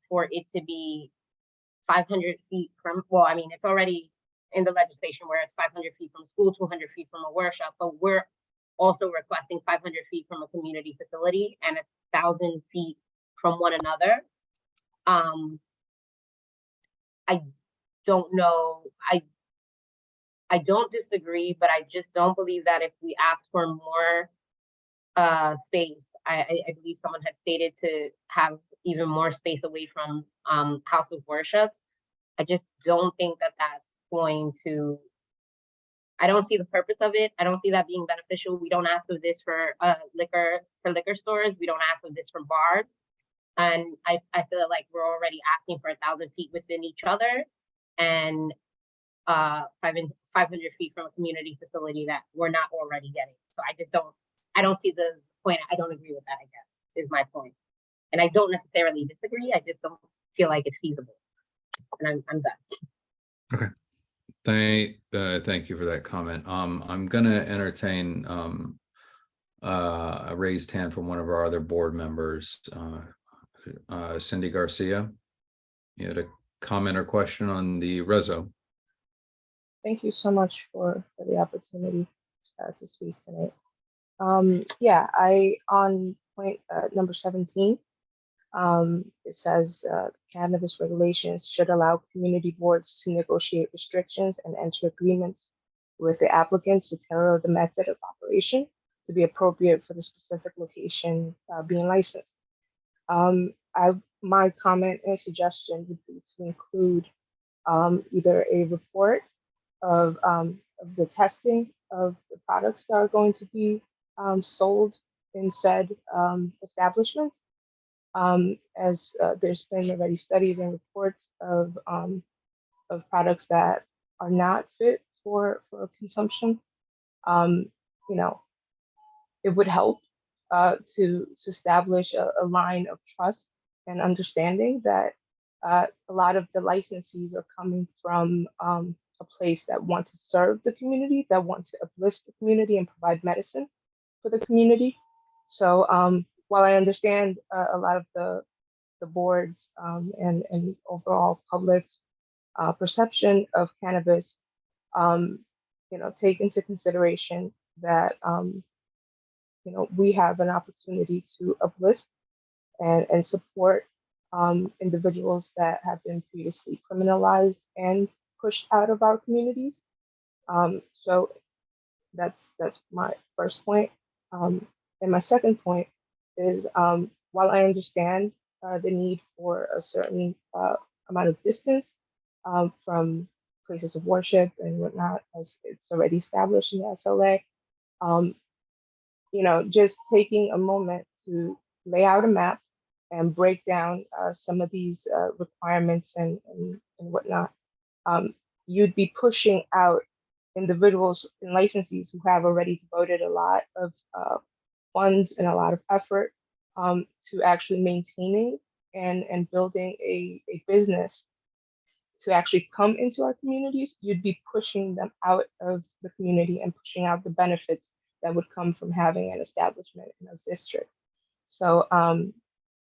S10: for it to be 500 feet from, well, I mean, it's already in the legislation where it's 500 feet from school, 200 feet from a workshop, but we're also requesting 500 feet from a community facility and 1,000 feet from one another. I don't know, I don't disagree, but I just don't believe that if we ask for more space, I believe someone had stated to have even more space away from house of worships. I just don't think that that's going to, I don't see the purpose of it. I don't see that being beneficial. We don't ask of this for liquor stores. We don't ask of this for bars. And I feel like we're already asking for 1,000 feet within each other and 500 feet from a community facility that we're not already getting. So I don't see the point. I don't agree with that, I guess, is my point. And I don't necessarily disagree. I just don't feel like it's feasible. And I'm done.
S4: Okay. Thank you for that comment. I'm gonna entertain a raised hand from one of our other board members, Cindy Garcia. You had a comment or question on the reso?
S14: Thank you so much for the opportunity to speak tonight. Yeah, on point number 17, it says cannabis regulations should allow community boards to negotiate restrictions and enter agreements with the applicants to tailor the method of operation to be appropriate for the specific location being licensed. My comment and suggestion would be to include either a report of the testing of the products that are going to be sold in said establishments, as there's been already studies and reports of products that are not fit for consumption. You know, it would help to establish a line of trust and understanding that a lot of the licensees are coming from a place that want to serve the community, that want to uplift the community and provide medicine for the community. So while I understand a lot of the boards and overall public perception of cannabis, take into consideration that we have an opportunity to uplift and support individuals that have been previously criminalized and pushed out of our communities. So that's my first point. And my second point is while I understand the need for a certain amount of distance from places of worship and whatnot, as it's already established in the SLA, just taking a moment to lay out a map and break down some of these requirements and whatnot, you'd be pushing out individuals and licensees who have already devoted a lot of funds and a lot of effort to actually maintaining and building a business to actually come into our communities. You'd be pushing them out of the community and pushing out the benefits that would come from having an establishment in a district. So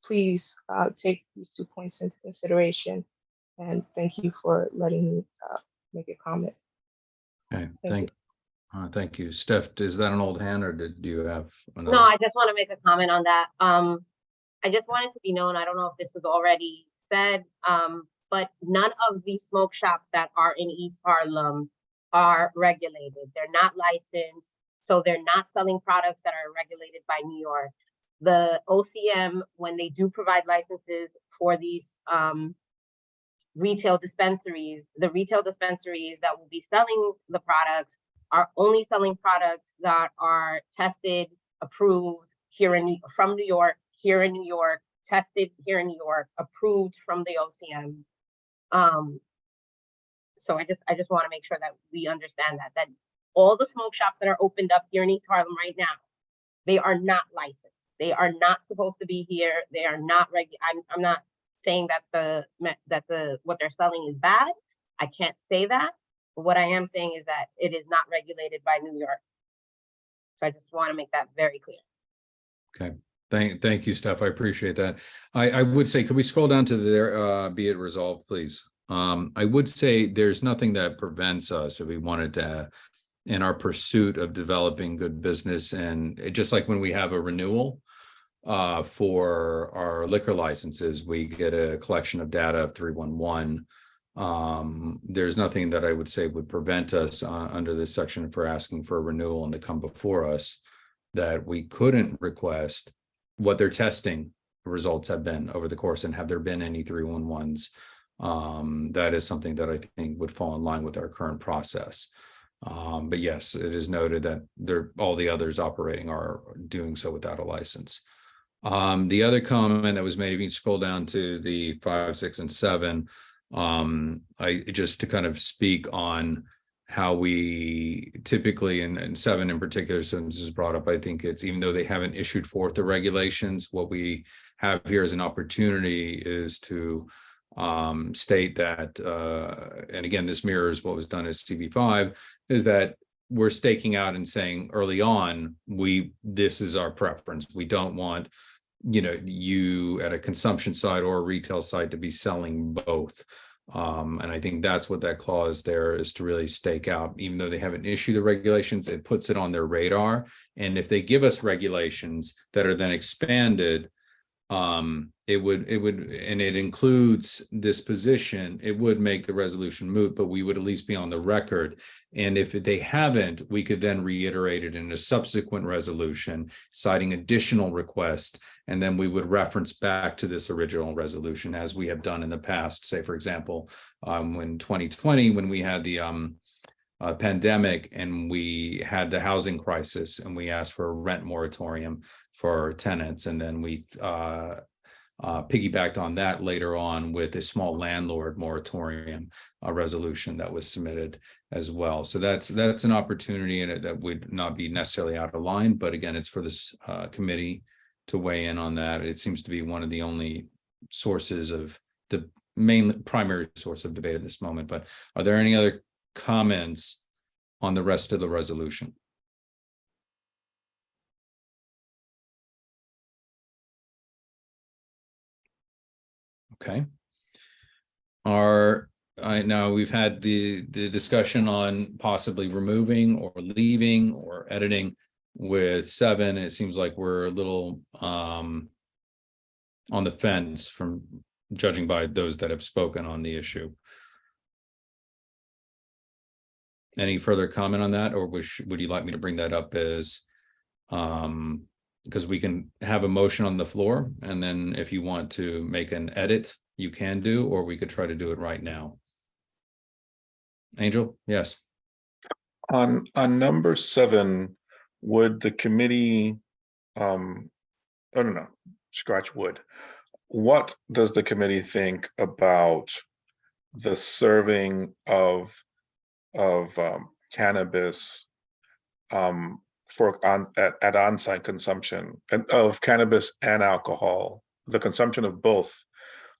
S14: please take these 2 points into consideration, and thank you for letting me make a comment.
S4: Okay, thank you. Steph, is that an old hand, or do you have another?
S10: No, I just want to make a comment on that. I just wanted to be known, I don't know if this was already said, but none of these smoke shops that are in East Harlem are regulated. They're not licensed, so they're not selling products that are regulated by New York. The OCM, when they do provide licenses for these retail dispensaries, the retail dispensaries that will be selling the products are only selling products that are tested, approved from New York, here in New York, tested here in New York, approved from the OCM. So I just want to make sure that we understand that all the smoke shops that are opened up here in East Harlem right now, they are not licensed. They are not supposed to be here. They are not regular. I'm not saying that what they're selling is bad. I can't say that. But what I am saying is that it is not regulated by New York. So I just want to make that very clear.
S4: Okay. Thank you, Steph. I appreciate that. I would say, could we scroll down to there, be it resolved, please? I would say there's nothing that prevents us if we wanted to, in our pursuit of developing good business, and just like when we have a renewal for our liquor licenses, we get a collection of data of 311. There's nothing that I would say would prevent us under this section for asking for a renewal and to come before us that we couldn't request what their testing results have been over the course, and have there been any 311s. That is something that I think would fall in line with our current process. But yes, it is noted that all the others operating are doing so without a license. The other comment that was made, if you can scroll down to the 5, 6, and 7, just to kind of speak on how we typically, and 7 in particular, since this is brought up, I think it's, even though they haven't issued forth the regulations, what we have here as an opportunity is to state that, and again, this mirrors what was done as CB5, is that we're staking out and saying early on, this is our preference. We don't want, you at a consumption side or a retail side to be selling both. And I think that's what that clause there is to really stake out. Even though they haven't issued the regulations, it puts it on their radar. And if they give us regulations that are then expanded, it would, and it includes this position, it would make the resolution moot, but we would at least be on the record. And if they haven't, we could then reiterate it in a subsequent resolution, citing additional requests, and then we would reference back to this original resolution, as we have done in the past. Say, for example, when 2020, when we had the pandemic and we had the housing crisis, and we asked for a rent moratorium for tenants, and then we piggybacked on that later on with a small landlord moratorium resolution that was submitted. as well. So that's an opportunity, and that would not be necessarily out of line, but again, it's for this committee to weigh in on that. It seems to be one of the only sources of the main primary source of debate at this moment. But are there any other comments on the rest of the resolution? Okay. Now we've had the discussion on possibly removing or leaving or editing with 7. It seems like we're a little on the fence from judging by those that have spoken on the issue. Any further comment on that, or would you like me to bring that up as because we can have a motion on the floor, and then if you want to make an edit, you can do, or we could try to do it right now. Angel, yes.
S2: On number 7, would the committee, no, scratch would. What does the committee think about the serving of cannabis at on-site consumption, and of cannabis and alcohol, the consumption of both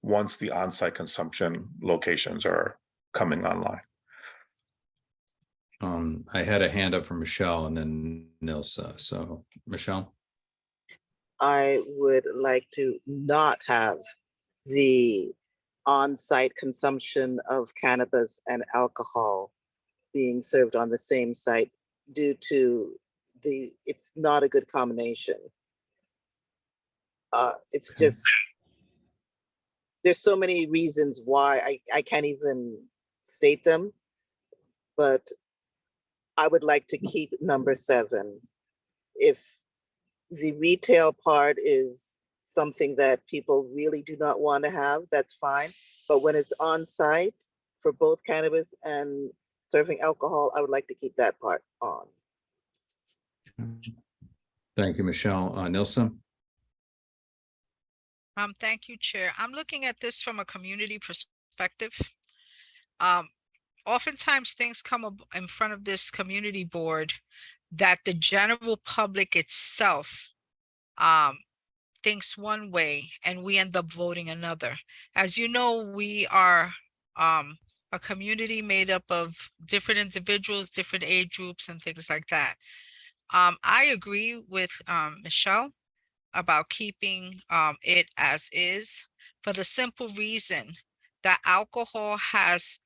S2: once the on-site consumption locations are coming online?
S4: I had a hand up for Michelle and then Nilsa. So Michelle.
S7: I would like to not have the on-site consumption of cannabis and alcohol being served on the same site due to it's not a good combination. It's just, there's so many reasons why I can't even state them, but I would like to keep number 7. If the retail part is something that people really do not want to have, that's fine. But when it's on site for both cannabis and serving alcohol, I would like to keep that part on.
S4: Thank you, Michelle. Nilsa.
S13: Thank you, Chair. I'm looking at this from a community perspective. Oftentimes things come up in front of this community board that the general public itself thinks one way and we end up voting another. As you know, we are a community made up of different individuals, different age groups and things like that. I agree with Michelle about keeping it as is, for the simple reason that alcohol has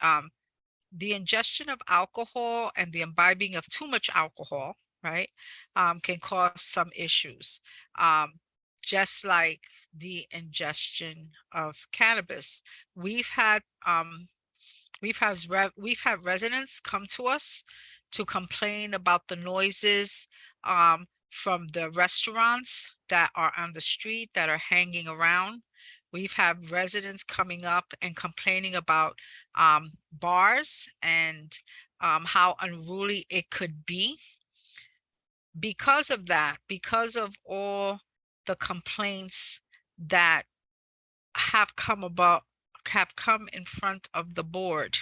S13: the ingestion of alcohol and the imbibing of too much alcohol, right, can cause some issues, just like the ingestion of cannabis. We've had residents come to us to complain about the noises from the restaurants that are on the street that are hanging around. We've had residents coming up and complaining about bars and how unruly it could be. Because of that, because of all the complaints that have come in front of the board,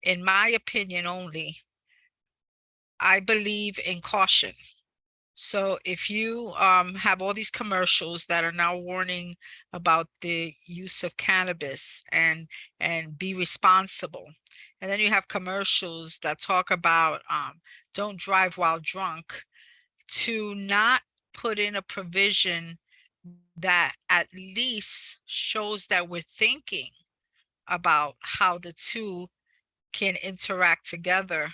S13: in my opinion only, I believe in caution. So if you have all these commercials that are now warning about the use of cannabis and be responsible, and then you have commercials that talk about don't drive while drunk, to not put in a provision that at least shows that we're thinking about how the two can interact together,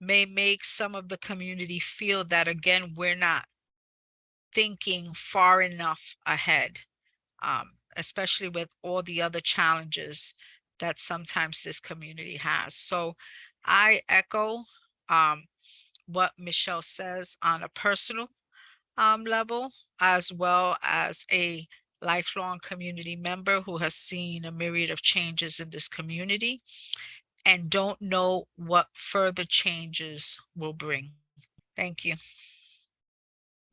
S13: may make some of the community feel that, again, we're not thinking far enough ahead, especially with all the other challenges that sometimes this community has. So I echo what Michelle says on a personal level, as well as a lifelong community member who has seen a myriad of changes in this community and don't know what further changes will bring. Thank you.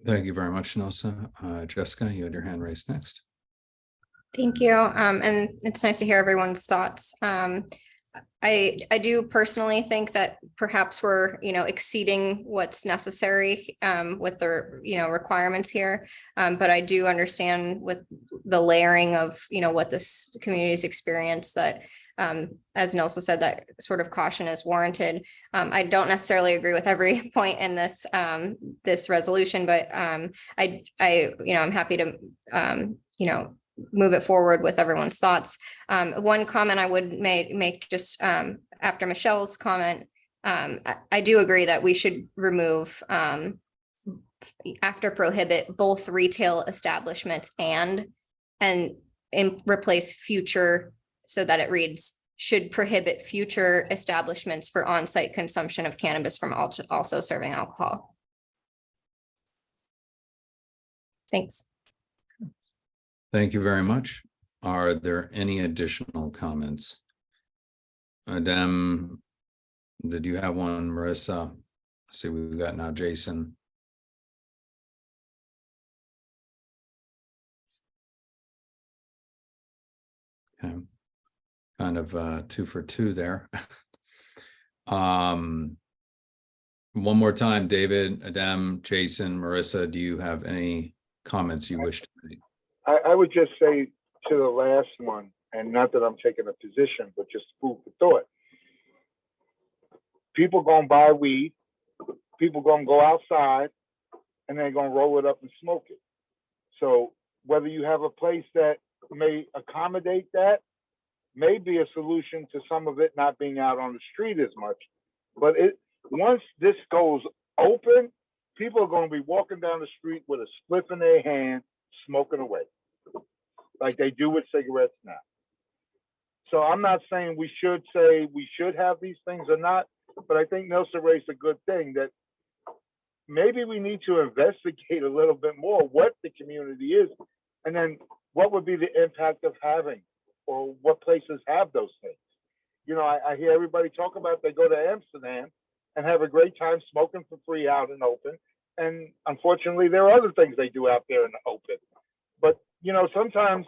S4: Thank you very much, Nilsa. Jessica, you had your hand raised next.
S3: Thank you. And it's nice to hear everyone's thoughts. I do personally think that perhaps we're, exceeding what's necessary with the, requirements here. But I do understand with the layering of, what this community's experienced that as Nelson said, that sort of caution is warranted. I don't necessarily agree with every point in this this resolution, but I'm happy to move it forward with everyone's thoughts. One comment I would make just after Michelle's comment, I do agree that we should remove after prohibit both retail establishments and replace future so that it reads should prohibit future establishments for on-site consumption of cannabis from also serving alcohol. Thanks.
S4: Thank you very much. Are there any additional comments? Adem, did you have one? Marissa? See, we've got now Jason. Okay. Kind of 2 for 2 there. One more time, David, Adem, Jason, Marissa, do you have any comments you wish to make?
S15: I would just say to the last one, and not that I'm taking a position, but just food for thought. People gonna buy weed, people gonna go outside, and they're gonna roll it up and smoke it. So whether you have a place that may accommodate that, may be a solution to some of it not being out on the street as much. But once this goes open, people are gonna be walking down the street with a spliff in their hand, smoking away, like they do with cigarettes now. So I'm not saying we should say we should have these things or not, but I think Nelson raised a good thing that maybe we need to investigate a little bit more what the community is, and then what would be the impact of having, or what places have those things. I hear everybody talk about they go to Amsterdam and have a great time smoking for free out in the open. And unfortunately, there are other things they do out there in the open. But, sometimes,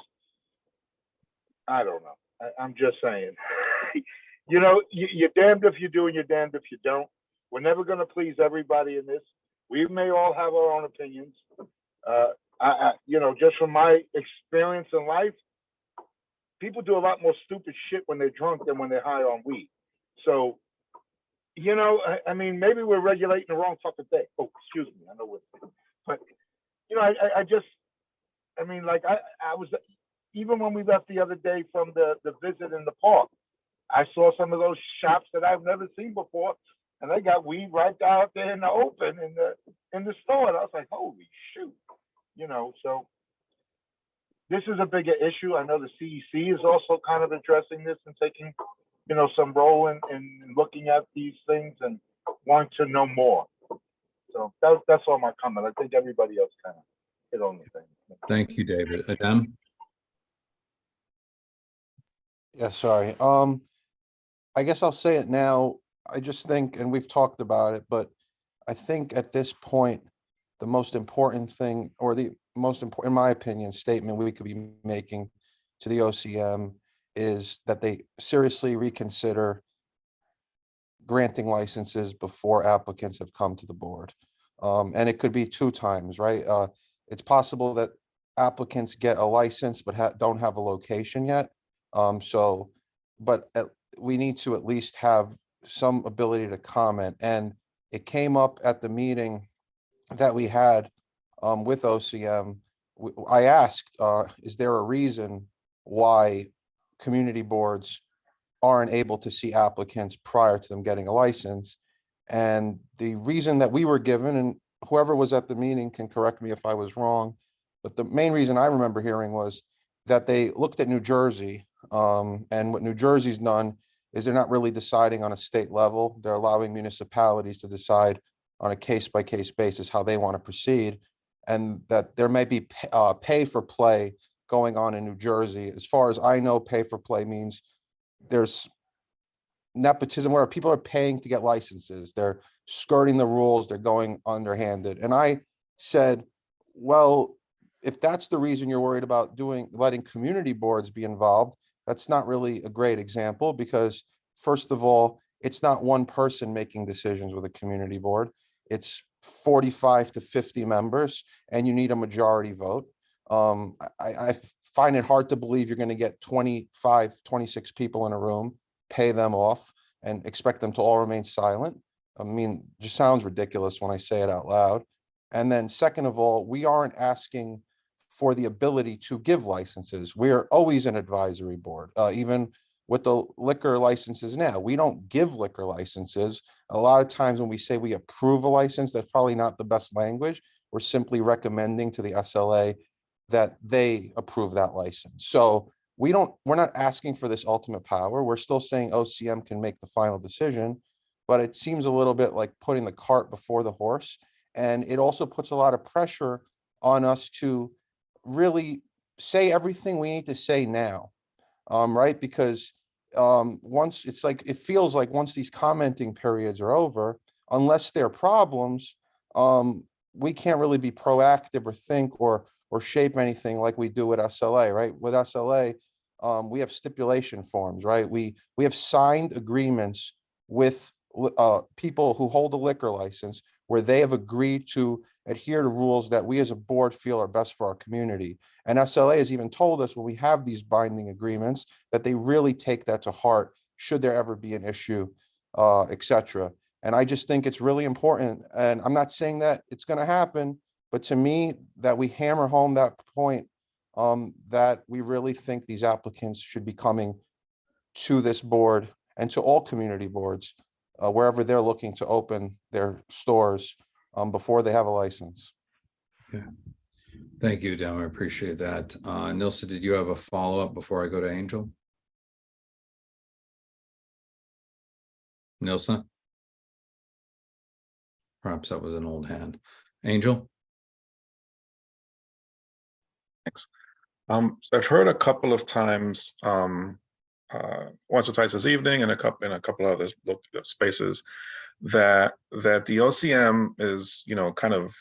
S15: I don't know. I'm just saying, you're damned if you do and you're damned if you don't. We're never going to please everybody in this. We may all have our own opinions. Just from my experience in life, people do a lot more stupid shit when they're drunk than when they're high on weed. So, maybe we're regulating the wrong fucking thing. Oh, excuse me. I know what, but, I was, even when we left the other day from the visit in the park, I saw some of those shops that I've never seen before, and they got weed right out there in the open in the store. And I was like, holy shoot, so this is a bigger issue. I know the CEC is also kind of addressing this and taking, some role in looking at these things and want to know more. So that's all my comment. I think everybody else kind of hit on the thing.
S4: Thank you, David. Adem?
S12: Yeah, sorry. I guess I'll say it now. I just think, and we've talked about it, but I think at this point, the most important thing, or the most important, in my opinion, statement we could be making to the OCM is that they seriously reconsider granting licenses before applicants have come to the board. And it could be 2 times, right? It's possible that applicants get a license but don't have a location yet. We need to at least have some ability to comment. And it came up at the meeting that we had with OCM. I asked, is there a reason why community boards aren't able to see applicants prior to them getting a license? And the reason that we were given, and whoever was at the meeting can correct me if I was wrong, but the main reason I remember hearing was that they looked at New Jersey, and what New Jersey's done is they're not really deciding on a state level. They're allowing municipalities to decide on a case-by-case basis how they want to proceed, and that there may be pay for play going on in New Jersey. As far as I know, pay for play means there's nepotism where people are paying to get licenses. They're skirting the rules. They're going underhanded. And I said, well, if that's the reason you're worried about letting community boards be involved, that's not really a great example, because first of all, it's not one person making decisions with a community board. It's 45 to 50 members, and you need a majority vote. I find it hard to believe you're going to get 25, 26 people in a room, pay them off, and expect them to all remain silent. I mean, just sounds ridiculous when I say it out loud. And then second of all, we aren't asking for the ability to give licenses. We are always an advisory board, even with the liquor licenses now. We don't give liquor licenses. A lot of times when we say we approve a license, that's probably not the best language. We're simply recommending to the SLA that they approve that license. So we're not asking for this ultimate power. We're still saying OCM can make the final decision, but it seems a little bit like putting the cart before the horse. And it also puts a lot of pressure on us to really say everything we need to say now, right? Because once it's like, it feels like once these commenting periods are over, unless there are problems, we can't really be proactive or think or shape anything like we do with SLA, right? With SLA, we have stipulation forms, right? We have signed agreements with people who hold a liquor license where they have agreed to adhere to rules that we as a board feel are best for our community. And SLA has even told us when we have these binding agreements that they really take that to heart should there ever be an issue, etc. And I just think it's really important. And I'm not saying that it's going to happen, but to me, that we hammer home that point, that we really think these applicants should be coming to this board and to all community boards, wherever they're looking to open their stores before they have a license.
S4: Yeah. Thank you, Dem. I appreciate that. Nilsa, did you have a follow-up before I go to Angel? Nilsa? Perhaps that was an old hand. Angel?
S2: Thanks. I've heard a couple of times, once or twice this evening and a couple of other spaces, that the OCM is, kind of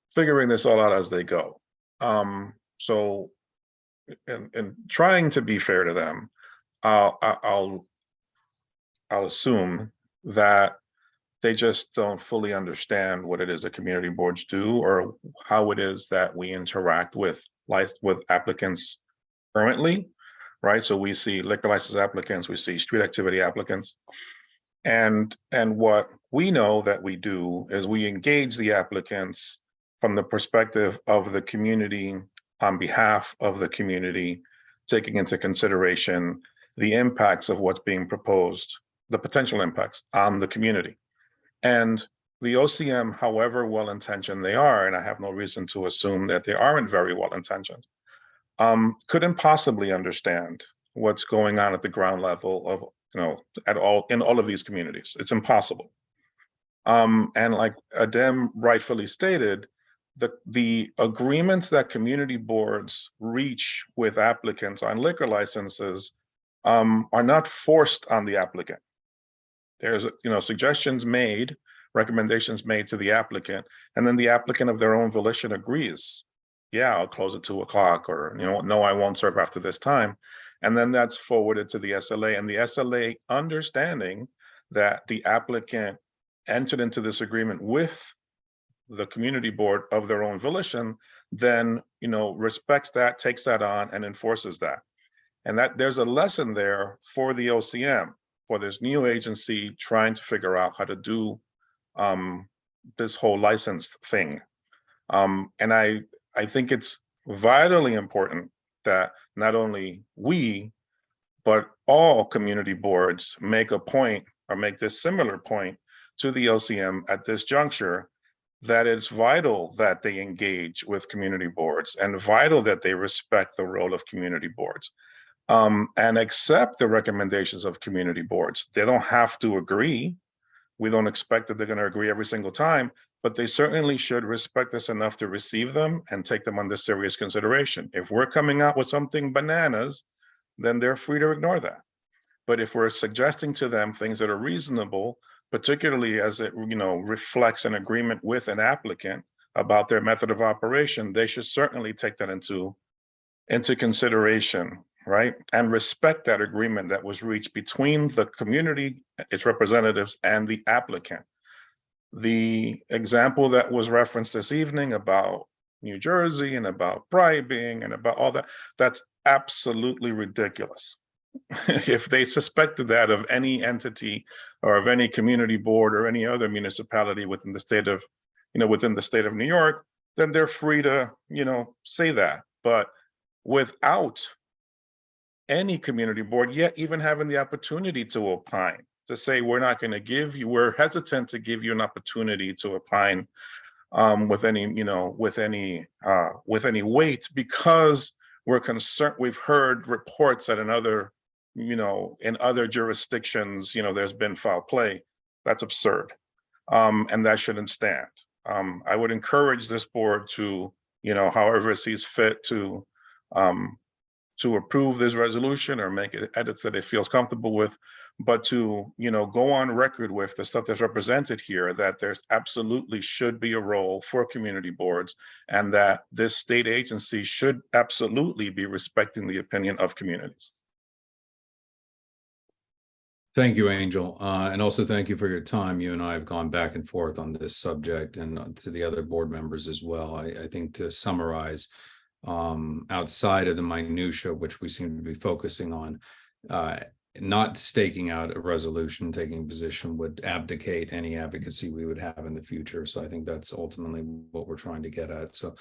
S2: figuring this all out as they go. So in trying to be fair to them, I'll assume that they just don't fully understand what it is that community boards do or how it is that we interact with applicants currently, right? So we see liquor license applicants, we see street activity applicants. And what we know that we do is we engage the applicants from the perspective of the community on behalf of the community, taking into consideration the impacts of what's being proposed, the potential impacts on the community. And the OCM, however well-intentioned they are, and I have no reason to assume that they aren't very well-intentioned, couldn't possibly understand what's going on at the ground level of, in all of these communities. It's impossible. And like Adem rightfully stated, the agreements that community boards reach with applicants on liquor licenses are not forced on the applicant. There's, suggestions made, recommendations made to the applicant, and then the applicant of their own volition agrees. Yeah, I'll close at 2 o'clock, or, no, I won't serve after this time. And then that's forwarded to the SLA, and the SLA, understanding that the applicant entered into this agreement with the community board of their own volition, then, respects that, takes that on, and enforces that. And that there's a lesson there for the OCM, for this new agency trying to figure out how to do this whole license thing. And I think it's vitally important that not only we, but all community boards make a point or make this similar point to the OCM at this juncture, that it's vital that they engage with community boards and vital that they respect the role of community boards. And accept the recommendations of community boards. They don't have to agree. We don't expect that they're going to agree every single time, but they certainly should respect us enough to receive them and take them under serious consideration. If we're coming out with something bananas, then they're free to ignore that. But if we're suggesting to them things that are reasonable, particularly as it reflects an agreement with an applicant about their method of operation, they should certainly take that into consideration, right? And respect that agreement that was reached between the community, its representatives, and the applicant. The example that was referenced this evening about New Jersey and about bribing and about all that, that's absolutely ridiculous. If they suspected that of any entity or of any community board or any other municipality within the state of, within the state of New York, then they're free to, say that. But without any community board yet even having the opportunity to opine, to say, we're not going to give you, we're hesitant to give you an opportunity to opine with any, with any weight, because we're concerned. We've heard reports that in other, in other jurisdictions, there's been foul play. That's absurd. And that shouldn't stand. I would encourage this board to, however it sees fit, to approve this resolution or make edits that it feels comfortable with, but to, go on record with the stuff that's represented here, that there's absolutely should be a role for community boards, and that this state agency should absolutely be respecting the opinion of communities.
S4: Thank you, Angel. And also thank you for your time. You and I have gone back and forth on this subject, and to the other board members as well. I think, to summarize, outside of the minutia, which we seem to be focusing on, not staking out a resolution, taking a position would abdicate any advocacy we would have in the future. So I think that's ultimately what we're trying to get at. So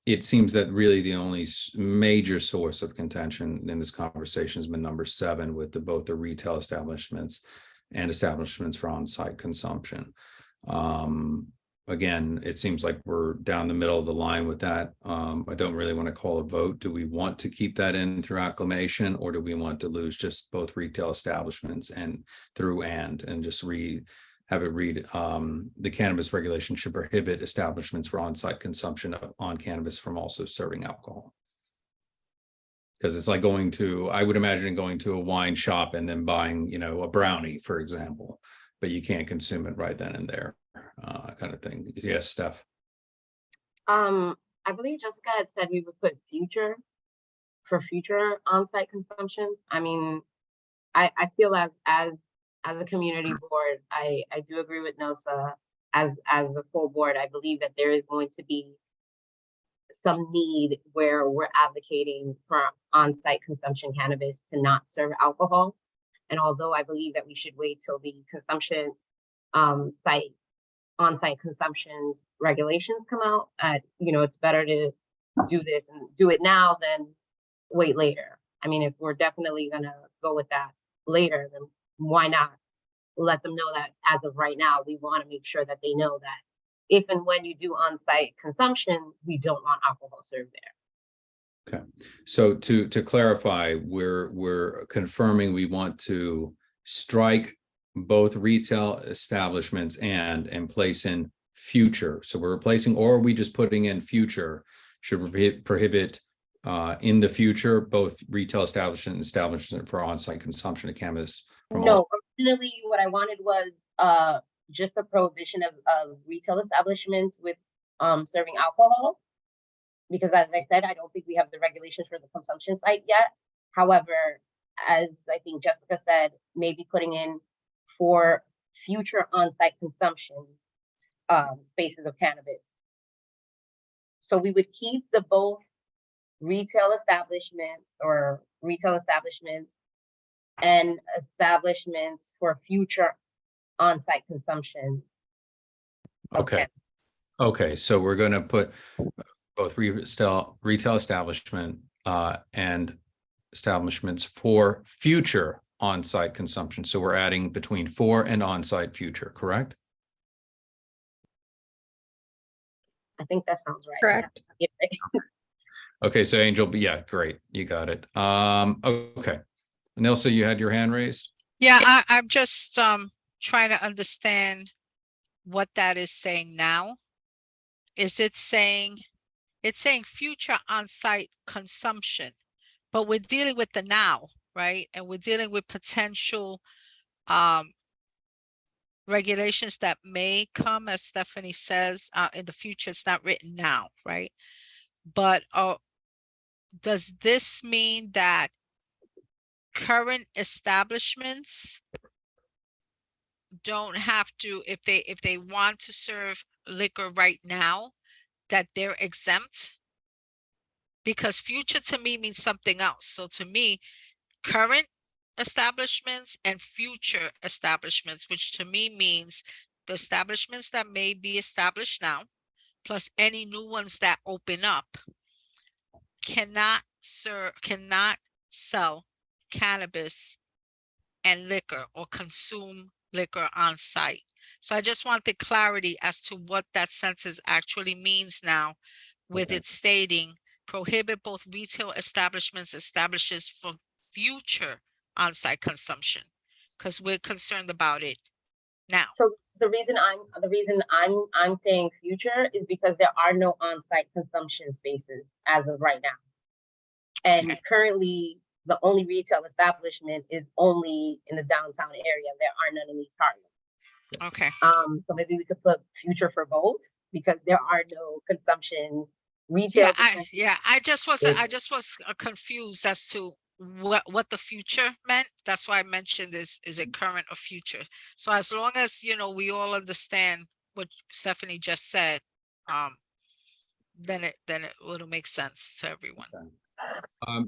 S4: it seems that really the only major source of contention in this conversation has been number 7, with both the retail establishments and establishments for on-site consumption. Again, it seems like we're down the middle of the line with that. I don't really want to call a vote. Do we want to keep that in through acclamation, or do we want to lose just both retail establishments and through and just have it read, the cannabis regulation should prohibit establishments for on-site consumption on cannabis from also serving alcohol? Because it's like I would imagine going to a wine shop and then buying, a brownie, for example, but you can't consume it right then and there, kind of thing. Yes, Steph.
S10: I believe Jessica had said we would put future on-site consumption. I mean, I feel as a community board, I do agree with NOSA. As a full board, I believe that there is going to be some need where we're advocating for on-site consumption cannabis to not serve alcohol. And although I believe that we should wait till the consumption on-site consumptions regulations come out, it's better to do this and do it now than wait later. I mean, if we're definitely gonna go with that later, then why not let them know that as of right now, we want to make sure that they know that if and when you do on-site consumption, we don't want alcohol served there.
S4: Okay, so to clarify, we're confirming we want to strike both retail establishments and place in future. So we're replacing, or are we just putting in future? Should we prohibit in the future both retail establishment and establishment for on-site consumption of cannabis?
S10: No, originally what I wanted was just a prohibition of retail establishments with serving alcohol, because as I said, I don't think we have the regulations for the consumption site yet. However, as I think Jessica said, maybe putting in for future on-site consumption spaces of cannabis. So we would keep the both retail establishments and establishments for future on-site consumption.
S4: Okay. Okay, so we're going to put both retail establishment and establishments for future on-site consumption. So we're adding between for and on-site future, correct?
S10: I think that sounds right.
S3: Correct.
S4: Okay, so Angel, yeah, great, you got it. Okay, Nilsa, you had your hand raised?
S13: Yeah, I'm just trying to understand what that is saying now. Is it saying, it's saying future on-site consumption, but we're dealing with the now, right? And we're dealing with potential regulations that may come, as Stephanie says, in the future. It's not written now, right? But does this mean that current establishments don't have to, if they want to serve liquor right now, that they're exempt? Because future to me means something else. So to me, current establishments and future establishments, which to me means the establishments that may be established now, plus any new ones that open up, cannot sell cannabis and liquor or consume liquor on site. So I just want the clarity as to what that sentence actually means now with
S12: Okay.
S13: it stating prohibit both retail establishments establishes from future on-site consumption, because we're concerned about it now.
S10: So the reason I'm saying future is because there are no on-site consumption spaces as of right now. And
S13: Okay.
S10: currently, the only retail establishment is only in the downtown area. There are none in East Harlem.
S13: Okay.
S10: So maybe we could put future for both because there are no consumption retail.
S13: I just was confused as to what the future meant. That's why I mentioned this. Is it current or future? So as long as we all understand what Stephanie just said, then it will make sense to everyone.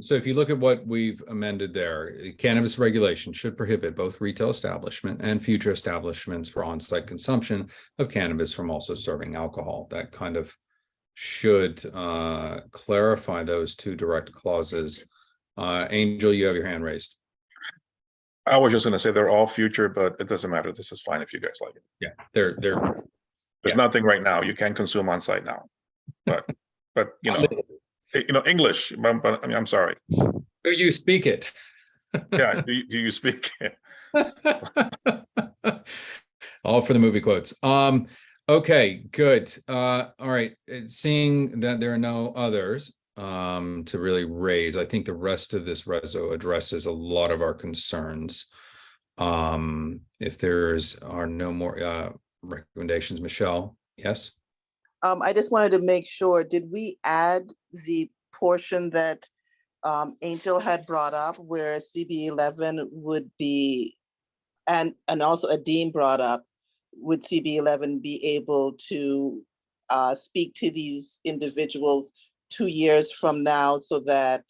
S4: So if you look at what we've amended there, cannabis regulation should prohibit both retail establishment and future establishments for on-site consumption of cannabis from also serving alcohol. That kind of should clarify those two direct clauses. Angel, you have your hand raised.
S2: I was just gonna say they're all future, but it doesn't matter. This is fine if you guys like it.
S4: Yeah,
S2: There's nothing right now. You can consume on site now. But English, but I mean, I'm sorry.
S4: Do you speak it?
S2: Yeah, do you speak it?
S4: All for the movie quotes. Okay, good. All right. Seeing that there are no others to really raise, I think the rest of this reso addresses a lot of our concerns. If are no more recommendations, Michelle, yes?
S7: I just wanted to make sure, did we add the portion that Angel had brought up where CB11 would be, and also Adeem brought up, would CB11 be able to speak to these individuals 2 years from now, so that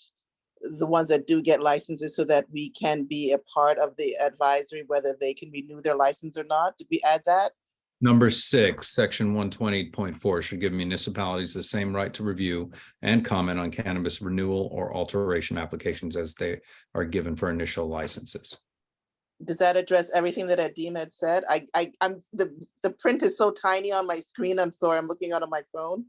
S7: the ones that do get licenses, so that we can be a part of the advisory, whether they can renew their license or not? Did we add that?
S4: Number 6, section 120.4 should give municipalities the same right to review and comment on cannabis renewal or alteration applications as they are given for initial licenses.
S7: Does that address everything that Adeem had said? I'm the print is so tiny on my screen. I'm sorry, I'm looking out on my phone.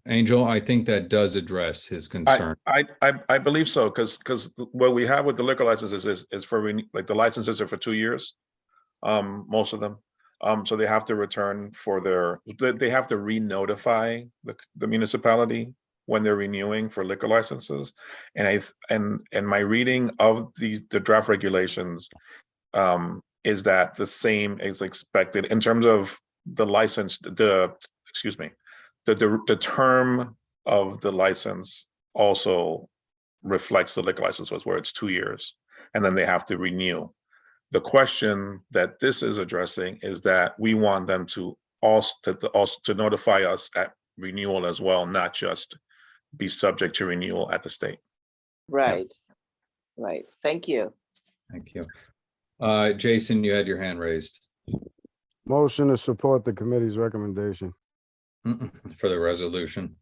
S4: Angel, I think that does address his concern.
S2: I believe so, because what we have with the liquor licenses is for like the licenses are for 2 years. Most of them. So they have to return they have to re-notify the municipality when they're renewing for liquor licenses. And my reading of the draft regulations is that the same is expected in terms of the license, the term of the license also reflects the liquor license where it's 2 years, and then they have to renew. The question that this is addressing is that we want them to also notify us at renewal as well, not just be subject to renewal at the state.
S7: Right. Right. Thank you.
S4: Thank you. Jason, you had your hand raised.
S16: Motion to support the committee's recommendation.
S4: For the resolution.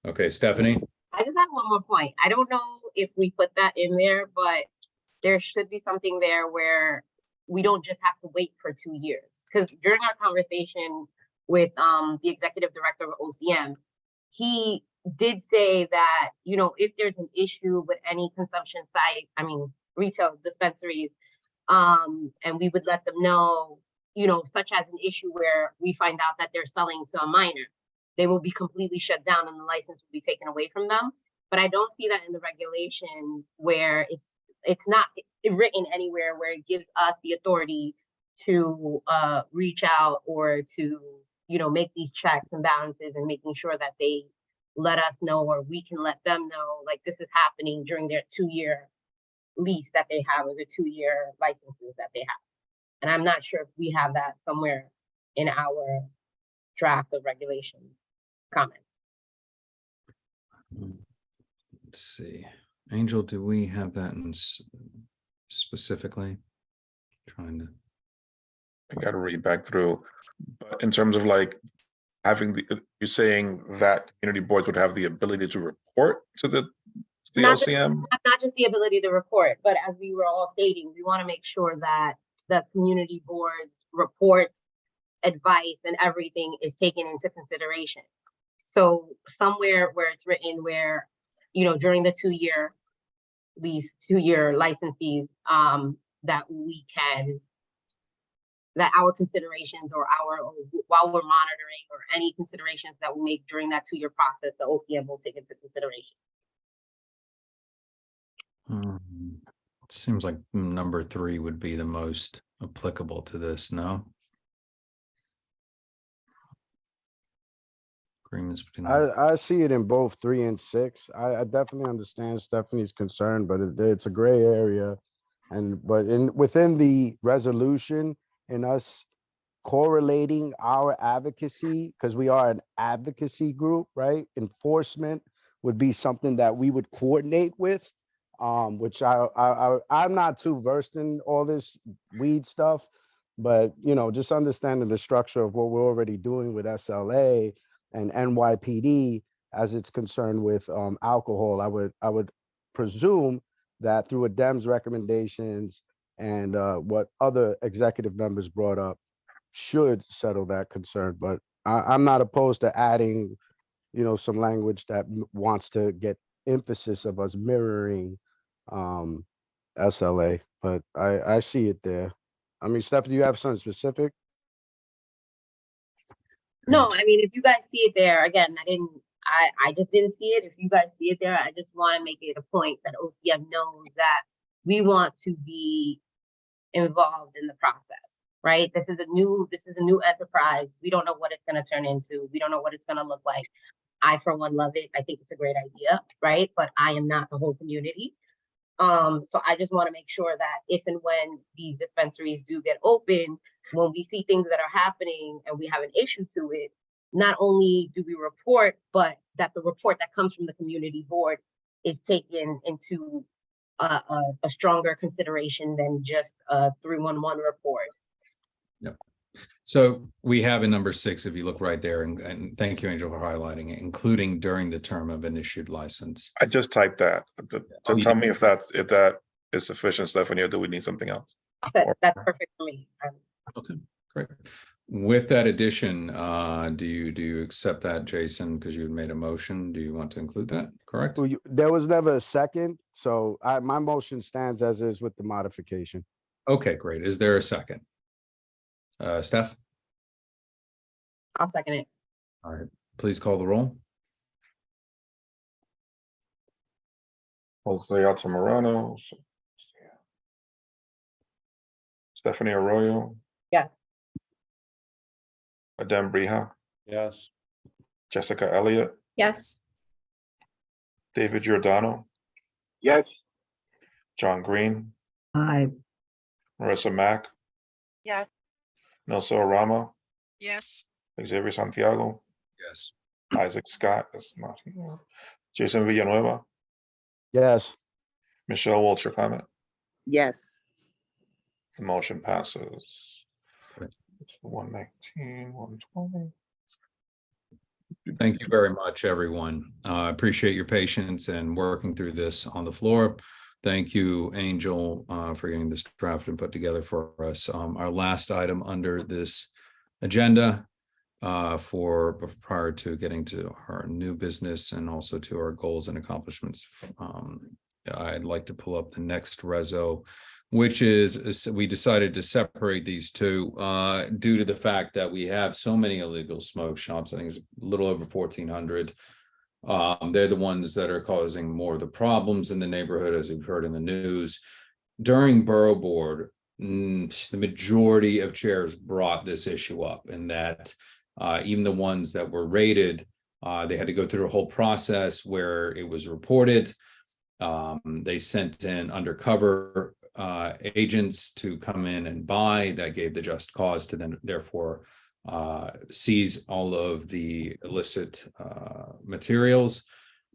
S4: Okay, Stephanie?
S10: I just have one more point. I don't know if we put that in there, but there should be something there where we don't just have to wait for 2 years. Because during our conversation with the executive director of OCM, he did say that, if there's an issue with any consumption site, retail dispensaries, and we would let them know, such as an issue where we find out that they're selling to a minor, they will be completely shut down and the license will be taken away from them. But I don't see that in the regulations where it's not written anywhere where it gives us the authority to reach out or to, make these checks and balances and making sure that they let us know, or we can let them know, like, this is happening during their 2-year lease that they have, or the 2-year licenses that they have. And I'm not sure if we have that somewhere in our draft of regulation comments.
S4: Let's see. Angel, do we have that in specifically? Trying to.
S2: I gotta read back through, but in terms of like having you're saying that community boards would have the ability to report to the LCM?
S10: Not just the ability to report, but as we were all stating, we want to make sure that the community boards reports, advice, and everything is taken into consideration. So somewhere where it's written where, you know, during the 2-year lease, 2-year licensees, that we can, that our considerations or while we're monitoring, or any considerations that we make during that 2-year process, the OCM will take into consideration.
S4: It seems like number 3 would be the most applicable to this, no? Agreements between
S16: I see it in both 3 and 6. I definitely understand Stephanie's concern, but it's a gray area. But within the resolution and us correlating our advocacy, because we are an advocacy group, right? Enforcement would be something that we would coordinate with, which I'm not too versed in all this weed stuff, but you know, just understanding the structure of what we're already doing with SLA and NYPD as it's concerned with alcohol, I would presume that through a DEM's recommendations and what other executive members brought up should settle that concern. But I'm not opposed to adding, you know, some language that wants to get emphasis of us mirroring SLA, but I see it there. I mean, Steph, do you have something specific?
S10: No, I mean, if you guys see it there, again, I just didn't see it. If you guys see it there, I just want to make it a point that OCM knows that we want to be involved in the process, right? This is a new enterprise. We don't know what it's going to turn into. We don't know what it's going to look like. I, for one, love it. I think it's a great idea, right? But I am not the whole community. So I just want to make sure that if and when these dispensaries do get open, when we see things that are happening and we have an issue to it, not only do we report, but that the report that comes from the community board is taken into a stronger consideration than just a 311 report.
S4: Yep. So we have in number 6, if you look right there, and thank you, Angel, for highlighting it, including during the term of an issued license.
S2: I just typed that. So tell me if that is sufficient, Stephanie, or do we need something else?
S10: That's perfect for me.
S4: Okay, great. With that addition, do you accept that, Jason? Because you had made a motion. Do you want to include that? Correct?
S16: Well, there was never a second, so my motion stands as is with the modification.
S4: Okay, great. Is there a second? Steph?
S10: I'll second it.
S4: All right, please call the roll.
S2: Jose Altamirano. Stephanie Arroyo.
S10: Yes.
S2: Adem Brija.
S12: Yes.
S2: Jessica Elliott.
S3: Yes.
S2: David Giordano.
S15: Yes.
S2: John Green.
S17: Aye.
S2: Marissa Mack.
S11: Yes.
S2: Nelson Rama.
S13: Yes.
S2: Xavier Santiago.
S4: Yes.
S2: Isaac Scott. That's not here. Jason Villanueva.
S16: Yes.
S2: Michelle Walter Clement.
S7: Yes.
S2: The motion passes. 119, 120.
S4: Thank you very much, everyone. I appreciate your patience and working through this on the floor. Thank you, Angel, for getting this draft and put together for us. Our last item under this agenda prior to getting to our new business and also to our goals and accomplishments. I'd like to pull up the next reso, which is we decided to separate these two due to the fact that we have so many illegal smoke shops. I think it's a little over 1,400. They're the ones that are causing more of the problems in the neighborhood, as you've heard in the news. During Borough Board, the majority of chairs brought this issue up, and that even the ones that were rated They had to go through a whole process where it was reported. They sent in undercover agents to come in and buy. That gave the just cause to then therefore seize all of the illicit materials.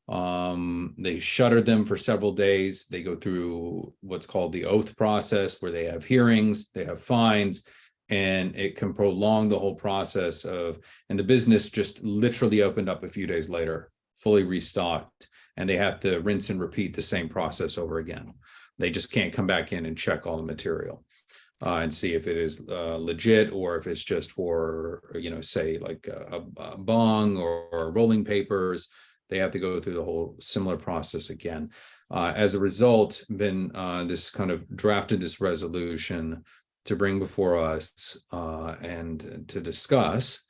S4: They shuttered them for several days. They go through what's called the oath process, where they have hearings, they have fines, and it can prolong the whole process and the business just literally opened up a few days later, fully restocked, and they have to rinse and repeat the same process over again. They just can't come back in and check all the material and see if it is legit, or if it's just for, say like a bong or rolling papers. They have to go through the whole similar process again. As a result, this kind of drafted this resolution to bring before us and to discuss.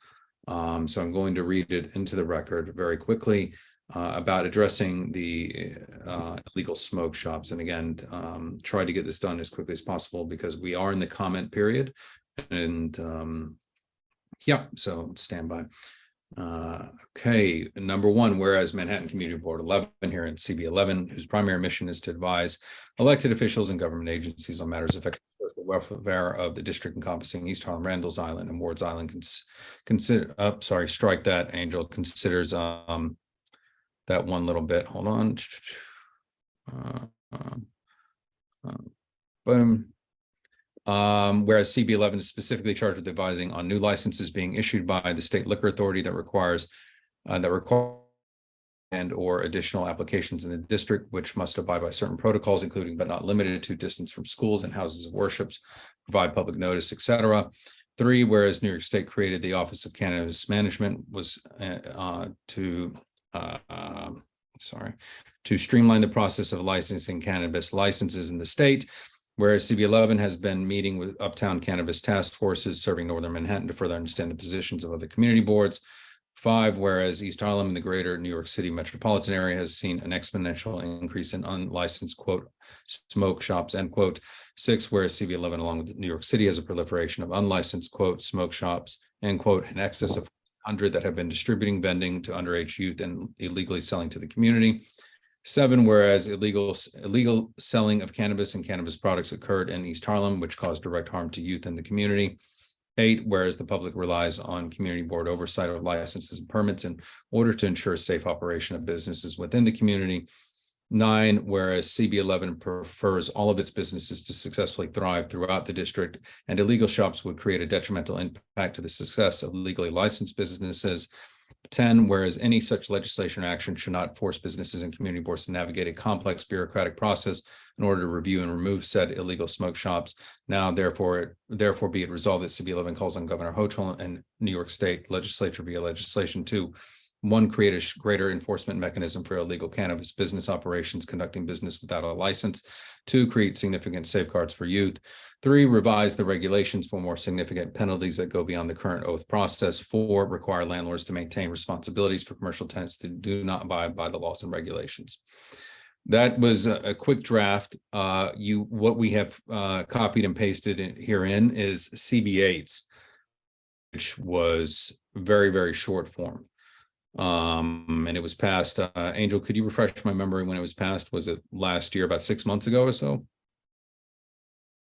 S4: So I'm going to read it into the record very quickly about addressing the illegal smoke shops. And again, try to get this done as quickly as possible because we are in the comment period. And yeah, so stand by. Okay, number one, whereas Manhattan Community Board 11 here in CB11, whose primary mission is to advise elected officials and government agencies on matters affecting the welfare of the district encompassing East Harlem, Randall's Island, and Ward's Island, strike that, Angel, considers that one little bit. Hold on. Boom. Whereas CB11 is specifically charged with advising on new licenses being issued by the state liquor authority that require and or additional applications in the district, which must abide by certain protocols, including but not limited to distance from schools and houses of worships, provide public notice, etc. 3, whereas New York State created the Office of Cannabis Management was to streamline the process of licensing cannabis licenses in the state. Whereas CB11 has been meeting with Uptown Cannabis Task Forces serving Northern Manhattan to further understand the positions of other community boards. 5, whereas East Harlem and the greater New York City metropolitan area has seen an exponential increase in unlicensed, quote, smoke shops, end quote. 6, whereas CB11 along with New York City has a proliferation of unlicensed, quote, smoke shops, end quote, in excess of 100 that have been distributing, vending to underage youth and illegally selling to the community. 7, whereas illegal selling of cannabis and cannabis products occurred in East Harlem, which caused direct harm to youth in the community. 8, whereas the public relies on community board oversight of licenses and permits in order to ensure safe operation of businesses within the community. 9, whereas CB11 prefers all of its businesses to successfully thrive throughout the district, and illegal shops would create a detrimental impact to the success of legally licensed businesses. 10, whereas any such legislation or action should not force businesses and community boards to navigate a complex bureaucratic process in order to review and remove said illegal smoke shops. Now, therefore be it resolved that CB11 calls on Governor Hochul and New York State Legislature via legislation to 1, create a greater enforcement mechanism for illegal cannabis business operations conducting business without a license. 2, create significant safeguards for youth. 3, revise the regulations for more significant penalties that go beyond the current oath process. 4, require landlords to maintain responsibilities for commercial tenants that do not abide by the laws and regulations. That was a quick draft. What we have copied and pasted herein is CB8's, which was very, very short form. And it was passed. Angel, could you refresh my memory when it was passed? Was it last year, about 6 months ago or so?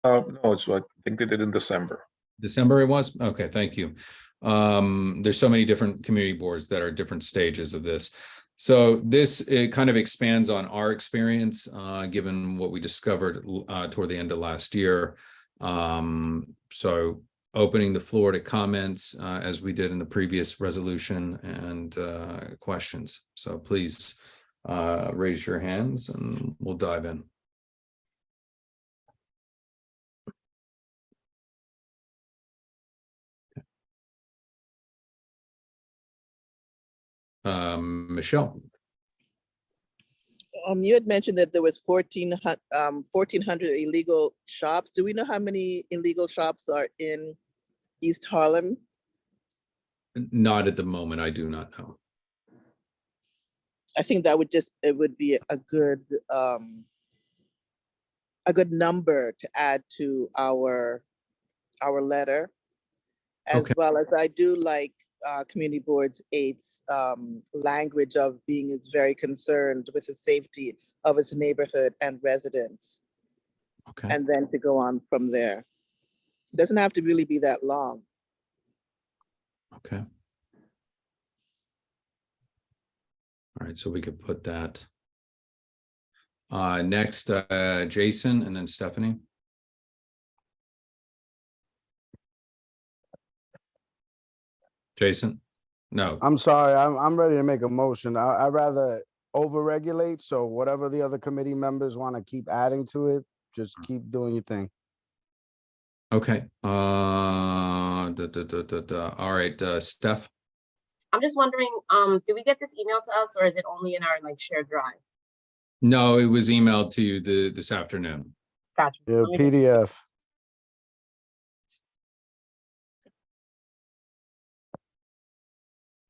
S2: No, I think they did in December.
S4: December it was? Okay, thank you. There's so many different community boards that are different stages of this. So it kind of expands on our experience, given what we discovered toward the end of last year. So opening the floor to comments as we did in the previous resolution and questions. So please raise your hands and we'll dive in. Michelle.
S7: You had mentioned that there was 1,400 illegal shops. Do we know how many illegal shops are in East Harlem?
S4: Not at the moment. I do not know.
S7: I think that it would be a good number to add to our letter, as well as I do like community board's aide's language of being is very concerned with the safety of its neighborhood and residents.
S4: Okay.
S7: And then to go on from there. Doesn't have to really be that long.
S4: Okay. All right, so we could put that. Next, Jason and then Stephanie. Jason? No.
S16: I'm sorry, I'm ready to make a motion. I'd rather overregulate, so whatever the other committee members want to keep adding to it, just keep doing your thing.
S4: Okay. All right, Steph.
S10: I'm just wondering, do we get this email to us or is it only in our like shared drive?
S4: No, it was emailed to you this afternoon.
S10: Gotcha.
S16: Yeah,
S10: Let me just-
S16: PDF.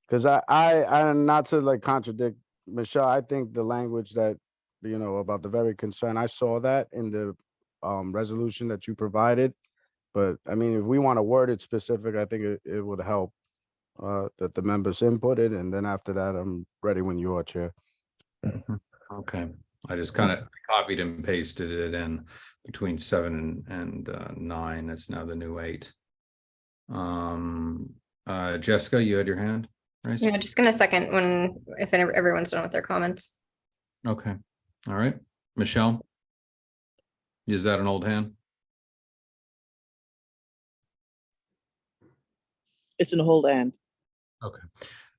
S16: Because I not to like contradict Michelle, I think the language that, you know, about the very concern, I saw that in the resolution that you provided. But I mean, if we want to word it specific, I think it would help that the members input it. And then after that, I'm ready when you are, Chair.
S4: Okay, I just kind of copied and pasted it in between 7 and 9. It's now the new 8. Jessica, you had your hand raised?
S3: Yeah, just gonna second if everyone's done with their comments.
S4: Okay, all right. Michelle? Is that an old hand?
S7: It's an hold hand.
S4: Okay.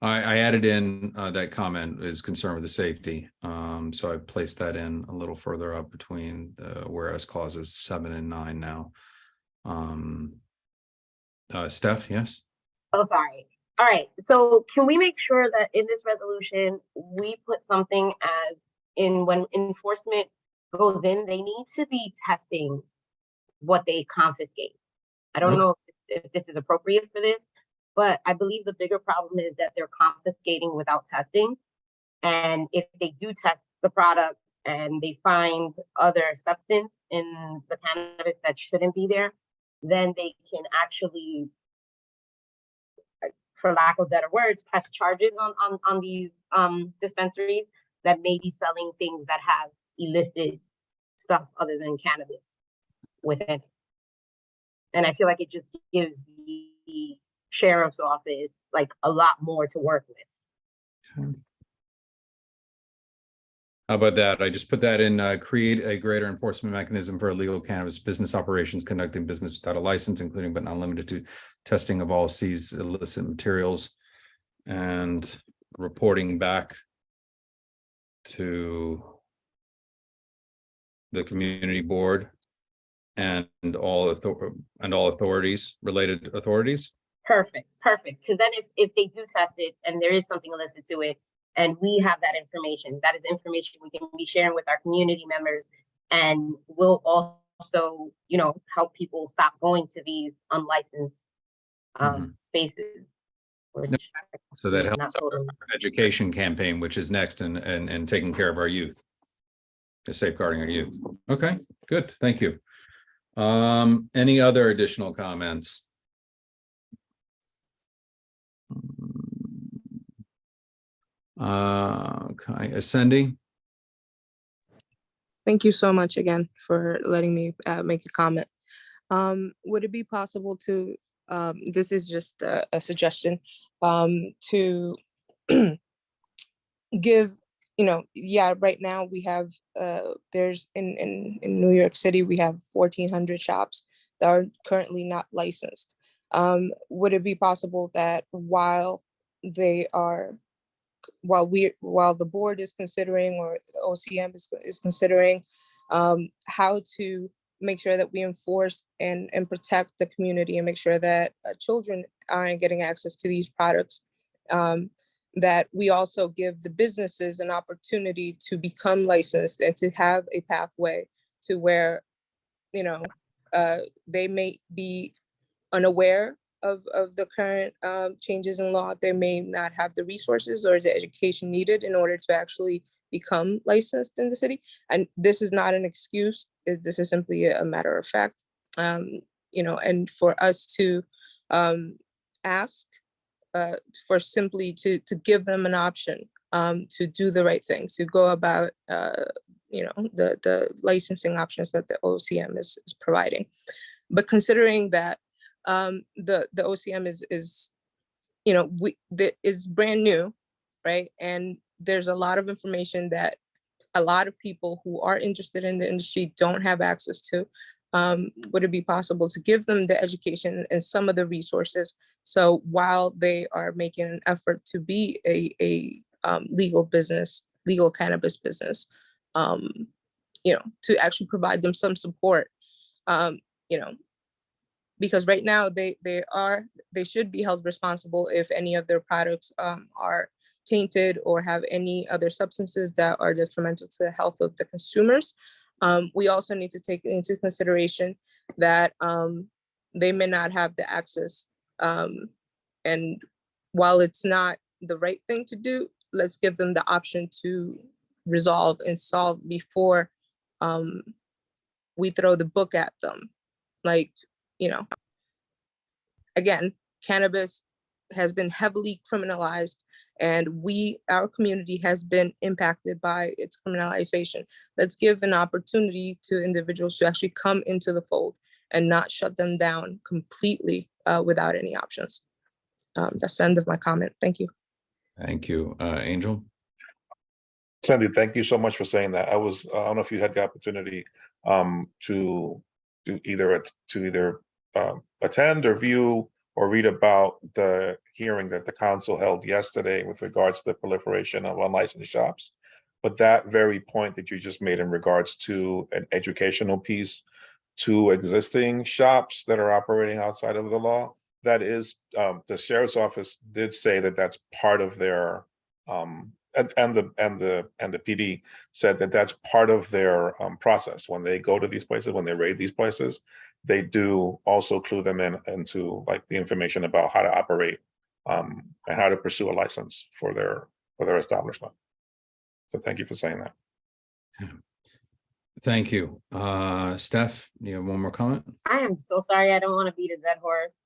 S4: I added in that comment is concerned with the safety. So I placed that in a little further up between the whereas clauses 7 and 9 now. Steph, yes?
S10: Oh, sorry. All right. So can we make sure that in this resolution, we put something as in when enforcement goes in, they need to be testing what they confiscate. I don't know if this is appropriate for this, but I believe the bigger problem is that they're confiscating without testing. And if they do test the product and they find other substance in the cannabis that shouldn't be there, then they can actually, for lack of better words, press charges on these dispensaries that may be selling things that have illicit stuff other than cannabis within it. And I feel like it just gives the sheriff's office like a lot more to work with.
S4: How about that? I just put that in, create a greater enforcement mechanism for illegal cannabis business operations conducting business without a license, including but not limited to testing of all seized illicit materials and reporting back to the community board and all authorities, related authorities.
S10: Perfect. Because then if they do test it and there is something illicit to it, and we have that information is information we can be sharing with our community members, and we'll also, you know, help people stop going to these unlicensed spaces.
S4: So that helps our education campaign, which is next, and taking care of our youth, safeguarding our youth. Okay, good. Thank you. Any other additional comments? Okay, Ascendi.
S14: Thank you so much again for letting me make a comment. Would it be possible to, this is just a suggestion, to give, you know, right now we have, there's in New York City, we have 1,400 shops that are currently not licensed. Would it be possible that while the board is considering, or OCM is considering, how to make sure that we enforce and protect the community and make sure that children aren't getting access to these products, that we also give the businesses an opportunity to become licensed and to have a pathway to where, you know, they may be unaware of the current changes in law. They may not have the resources or the education needed in order to actually become licensed in the city. And this is not an excuse. This is simply a matter of fact. You know, and for us to ask for simply to give them an option to do the right thing, to go about the licensing options that the OCM is providing. But considering that the OCM is is brand new, right? And there's a lot of information that a lot of people who are interested in the industry don't have access to. Would it be possible to give them the education and some of the resources? So while they are making an effort to be a legal cannabis business, to actually provide them some support, because right now they should be held responsible if any of their products are tainted or have any other substances that are detrimental to the health of the consumers. We also need to take into consideration that they may not have the access. And while it's not the right thing to do, let's give them the option to resolve and solve before we throw the book at them. Like, again, cannabis has been heavily criminalized, and our community has been impacted by its criminalization. Let's give an opportunity to individuals to actually come into the fold and not shut them down completely without any options. That's the end of my comment. Thank you.
S4: Thank you. Angel?
S2: Sandy, thank you so much for saying that. I don't know if you had the opportunity to either attend or view or read about the hearing that the council held yesterday with regards to the proliferation of unlicensed shops. But that very point that you just made in regards to an educational piece to existing shops that are operating outside of the law, that is, the sheriff's office did say that that's part of their and the PD said that that's part of their process. When they go to these places, when they raid these places, they do also clue them into like the information about how to operate and how to pursue a license for their establishment. So thank you for saying that.
S4: Thank you. Steph, you have one more comment?
S10: I am so sorry. I don't want to beat a dead horse.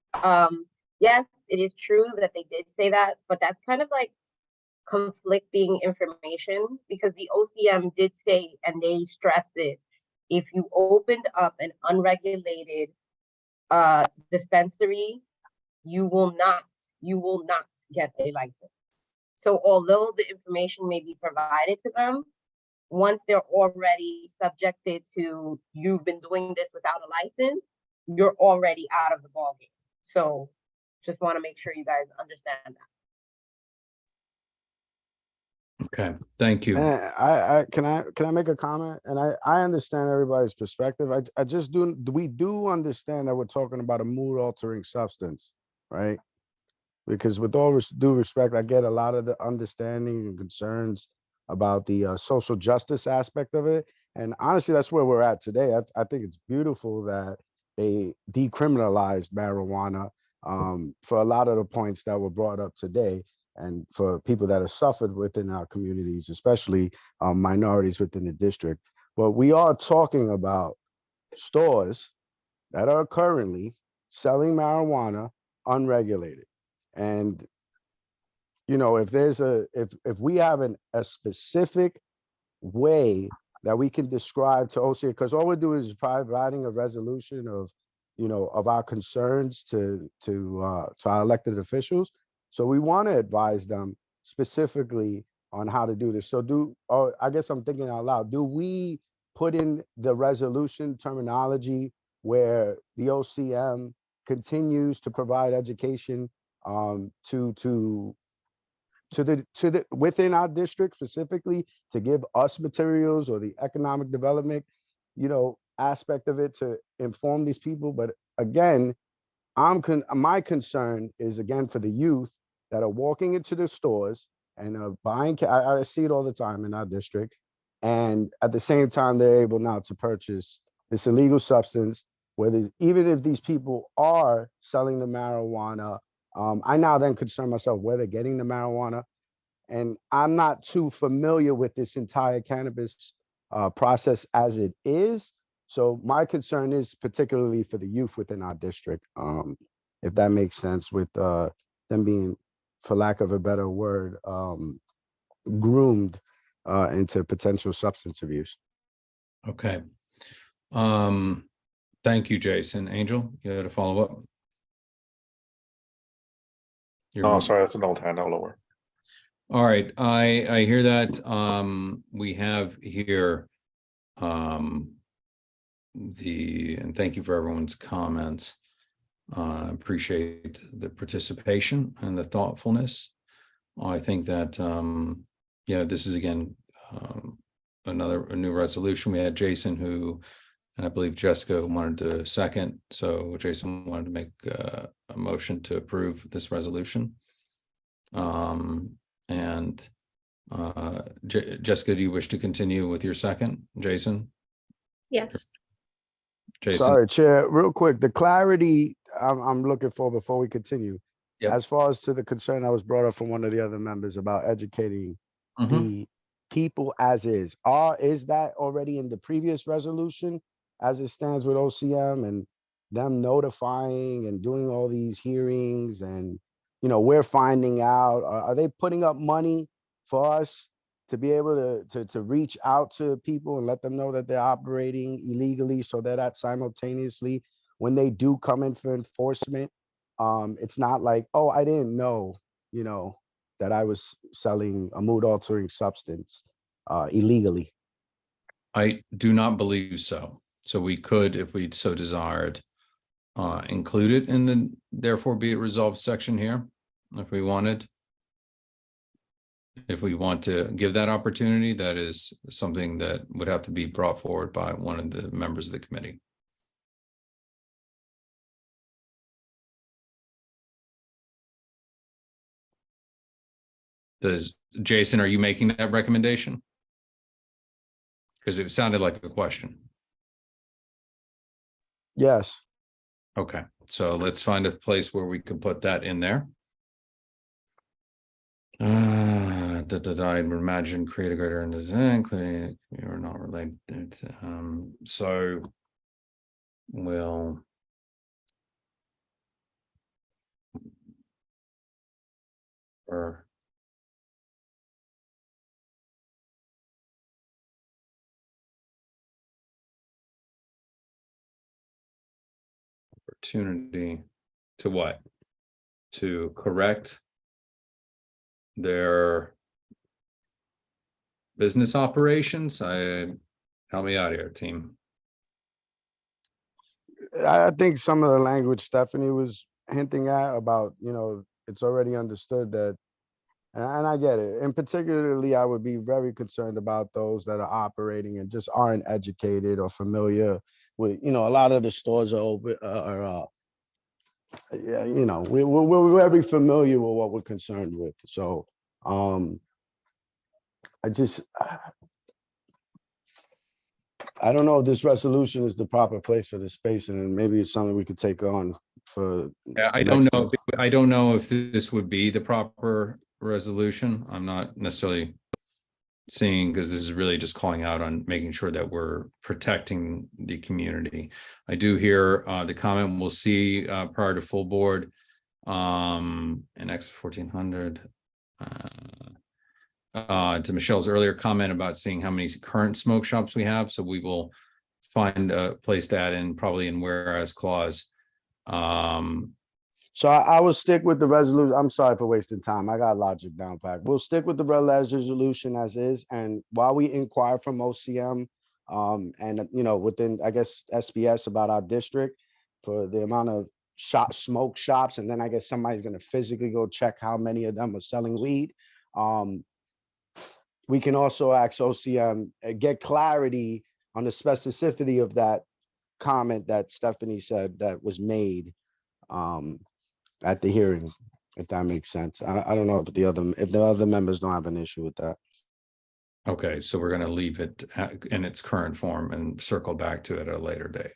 S10: Yes, it is true that they did say that, but that's kind of like conflicting information, because the OCM did say, and they stressed this, if you opened up an unregulated dispensary, you will not get a license. So although the information may be provided to them, once they're already subjected to, you've been doing this without a license, you're already out of the ballgame. So just want to make sure you guys understand that.
S4: Okay, thank you.
S16: Can I make a comment? And I understand everybody's perspective. We do understand that we're talking about a mood altering substance, right? Because with all due respect, I get a lot of the understanding and concerns about the social justice aspect of it. And honestly, that's where we're at today. I think it's beautiful that they decriminalized marijuana for a lot of the points that were brought up today. And for people that have suffered within our communities, especially minorities within the district. But we are talking about stores that are currently selling marijuana unregulated. And, if there's if we have a specific way that we can describe to OCA, because all we're doing is providing a resolution of, of our concerns to our elected officials. So we want to advise them specifically on how to do this. So I guess I'm thinking out loud, do we put in the resolution terminology where the OCM continues to provide education to within our district specifically, to give us materials or the economic development, aspect of it to inform these people? But again, my concern is again for the youth that are walking into the stores and are buying. I see it all the time in our district, and at the same time they're able now to purchase this illegal substance. Even if these people are selling the marijuana, I now then concern myself where they're getting the marijuana, and I'm not too familiar with this entire cannabis process as it is. So my concern is particularly for the youth within our district, if that makes sense, with them being for lack of a better word, groomed into potential substance abuse.
S4: Okay. Thank you, Jason. Angel, you had a follow-up?
S2: Oh, sorry, that's an old hand, I'll lower.
S4: All right, I hear that. We have here and thank you for everyone's comments. Appreciate the participation and the thoughtfulness. I think that yeah, this is again a new resolution. We had Jason who, and I believe Jessica wanted to second. So Jason wanted to make a motion to approve this resolution. Jessica, do you wish to continue with your second? Jason?
S3: Yes.
S4: Jason?
S16: Sorry, Chair, real quick, the clarity I'm looking for before we continue.
S4: Yep.
S16: As far as to the concern that was brought up from one of the other members about educating the people as is that already in the previous resolution as it stands with OCM and them notifying and doing all these hearings and, you know, we're finding out, are they putting up money for us to be able to reach out to people and let them know that they're operating illegally so that simultaneously when they do come in for enforcement, it's not like, oh, I didn't know, you know, that I was selling a mood altering substance illegally.
S4: I do not believe so. So we could, if we so desired, include it in the therefore be it resolved section here, if we wanted. If we want to give that opportunity, that is something that would have to be brought forward by one of the members of the committee. Jason, are you making that recommendation? Because it sounded like a question.
S16: Yes.
S4: Okay, so let's find a place where we can put that in there. I imagine create a greater and design, including you're not related. So we'll or opportunity to what? To correct their business operations. Help me out here, team.
S16: I think some of the language Stephanie was hinting at about, you know, it's already understood that, and I get it. And particularly, I would be very concerned about those that are operating and just aren't educated or familiar with, you know, a lot of the stores are open, yeah, you know, we're very familiar with what we're concerned with. So I don't know if this resolution is the proper place for this space, and maybe it's something we could take on for.
S4: Yeah, I don't know. I don't know if this would be the proper resolution. I'm not necessarily seeing, because this is really just calling out on making sure that we're protecting the community. I do hear the comment we'll see prior to full board in X 1400. To Michelle's earlier comment about seeing how many current smoke shops we have. So we will find a place to add in, probably in whereas clause.
S16: So I will stick with the resolution. I'm sorry for wasting time. I got logic down pat. We'll stick with the resolution as is. And while we inquire from OCM and, you know, within, I guess, SBS about our district for the amount of smoke shops, and then I guess somebody's going to physically go check how many of them are selling weed. We can also ask OCM, get clarity on the specificity of that comment that Stephanie said that was made at the hearing, if that makes sense. I don't know if the other members don't have an issue with that.
S4: Okay, so we're going to leave it in its current form and circle back to it at a later date.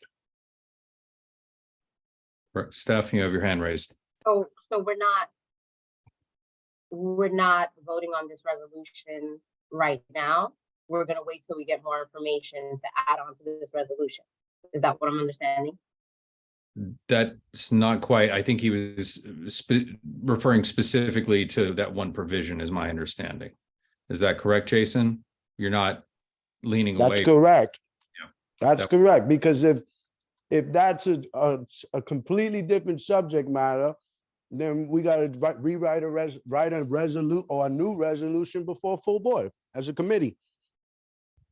S4: Steph, you have your hand raised.
S10: So we're not voting on this resolution right now. We're going to wait till we get more information to add on to this resolution. Is that what I'm understanding?
S4: That's not quite, I think he was referring specifically to that one provision is my understanding. Is that correct, Jason? You're not leaning
S16: That's
S4: away?
S16: correct.
S4: Yeah.
S16: That's
S4: That-
S16: correct, because if that's a completely different subject matter, then we gotta rewrite write a resolute or a new resolution before full board as a committee.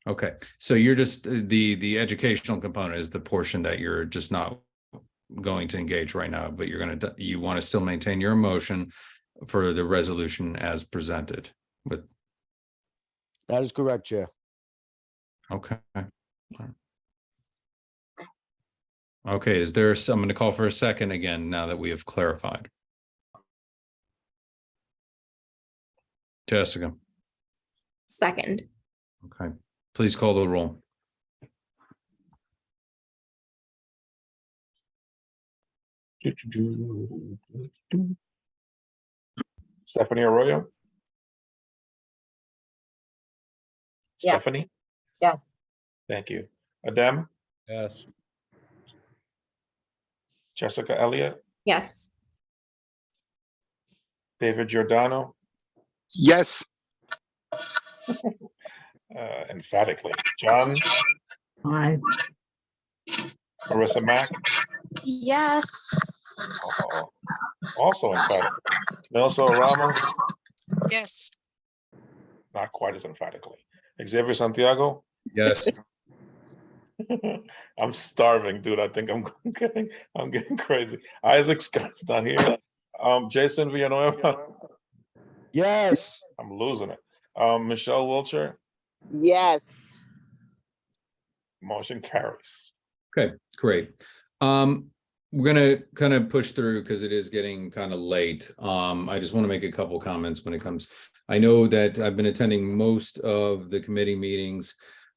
S4: Okay, so you're just, the educational component is the portion that you're just not going to engage right now, but you want to still maintain your motion for the resolution as presented with,
S16: That is correct, Chair.
S4: okay. Okay, is there, I'm going to call for a second again, now that we have clarified. Jessica,
S3: Second.
S4: okay, please call the roll.
S2: Stephanie Arroyo?
S10: Yes.
S2: Stephanie?
S10: Yes.
S2: Thank you. Adem?
S12: Yes.
S2: Jessica Elliott?
S3: Yes.
S2: David Giordano?
S6: Yes.
S2: Emphatically. John?
S1: Aye.
S2: Marissa Mack?
S10: Yes.
S2: Also emphatic. Melissa Rama?
S13: Yes.
S2: Not quite as emphatically. Xavier Santiago?
S4: Yes.
S2: I'm starving, dude. I think I'm getting crazy. Isaac Scott's not here. Jason Villanueva?
S16: Yes.
S2: I'm losing it. Michelle Wilcher?
S7: Yes.
S2: Motion carries.
S4: Okay, great. We're gonna kind of push through because it is getting kind of late. I just want to make a couple comments when it comes. I know that I've been attending most of the committee meetings.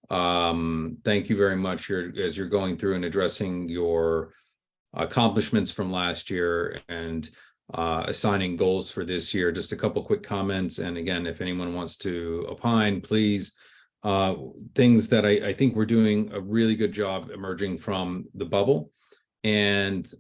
S4: Thank you very much as you're going through and addressing your accomplishments from last year and assigning goals for this year. Just a couple quick comments. And again, if anyone wants to opine, please. Things that I think we're doing a really good job emerging from the bubble. It's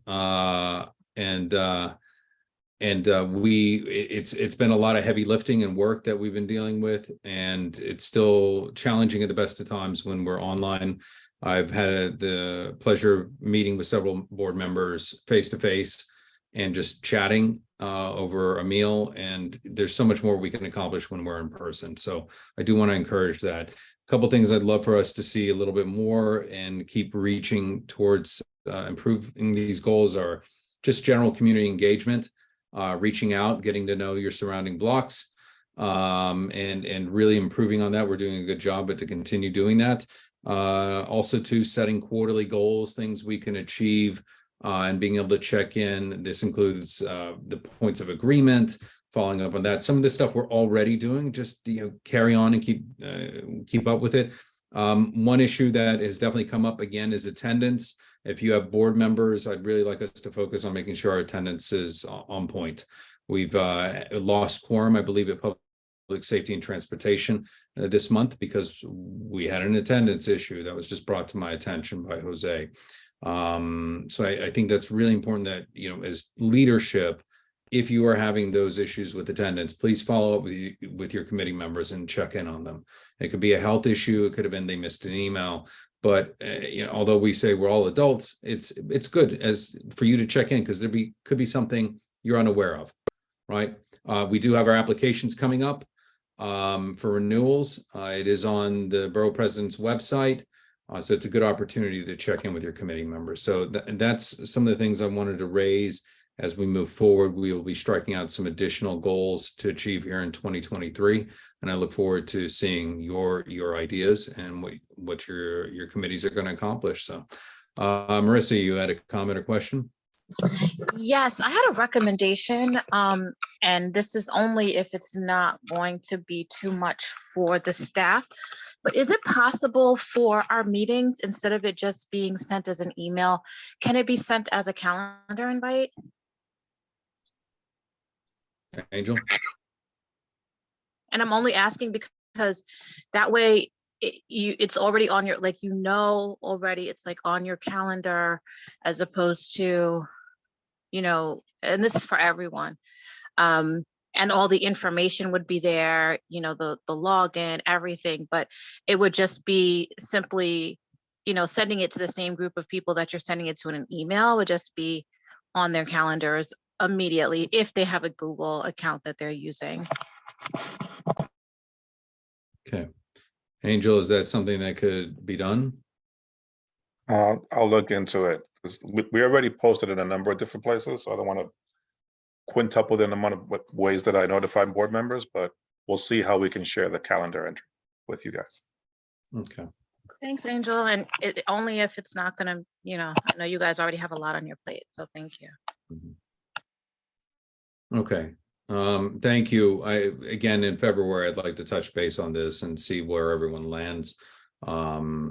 S4: been a lot of heavy lifting and work that we've been dealing with, and it's still challenging at the best of times when we're online. I've had the pleasure of meeting with several board members face to face and just chatting over a meal, and there's so much more we can accomplish when we're in person. So I do want to encourage that. A couple things I'd love for us to see a little bit more and keep reaching towards improving these goals are just general community engagement, reaching out, getting to know your surrounding blocks, and really improving on that. We're doing a good job, but to continue doing that. Also to setting quarterly goals, things we can achieve, and being able to check in. This includes the points of agreement, following up on that. Some of this stuff we're already doing, just carry on and keep up with it. One issue that has definitely come up again is attendance. If you have board members, I'd really like us to focus on making sure our attendance is on point. We've lost quorum, I believe, at Public Safety and Transportation this month because we had an attendance issue that was just brought to my attention by Jose. So I think that's really important that, as leadership, if you are having those issues with attendance, please follow up with your committee members and check in on them. It could be a health issue. It could have been they missed an email. But although we say we're all adults, it's good for you to check in because could be something you're unaware of, right? We do have our applications coming up for renewals. It is on the Borough President's website. So it's a good opportunity to check in with your committee members. So that's some of the things I wanted to raise as we move forward. We will be striking out some additional goals to achieve here in 2023. And I look forward to seeing your ideas and what your committees are going to accomplish. So Marissa, you had a comment or question?
S17: Yes, I had a recommendation, and this is only if it's not going to be too much for the staff. But is it possible for our meetings, instead of it just being sent as an email, can it be sent as a calendar invite?
S4: Angel?
S17: And I'm only asking because that way, it's already on your, like, already, it's like on your calendar, as opposed to, and this is for everyone. And all the information would be there, the login, everything, but it would just be simply, sending it to the same group of people that you're sending it to in an email would just be on their calendars immediately if they have a Google account that they're using.
S4: Okay. Angel, is that something that could be done?
S2: I'll look into it. 'Cause we already posted in a number of different places, so I don't want to quintuple the amount of ways that I notify board members, but we'll see how we can share the calendar entry with you guys.
S4: Okay.
S17: Thanks, Angel. And only if it's not gonna, I know you guys already have a lot on your plate, so thank you.
S4: Okay. Thank you. Again, in February, I'd like to touch base on this and see where everyone lands.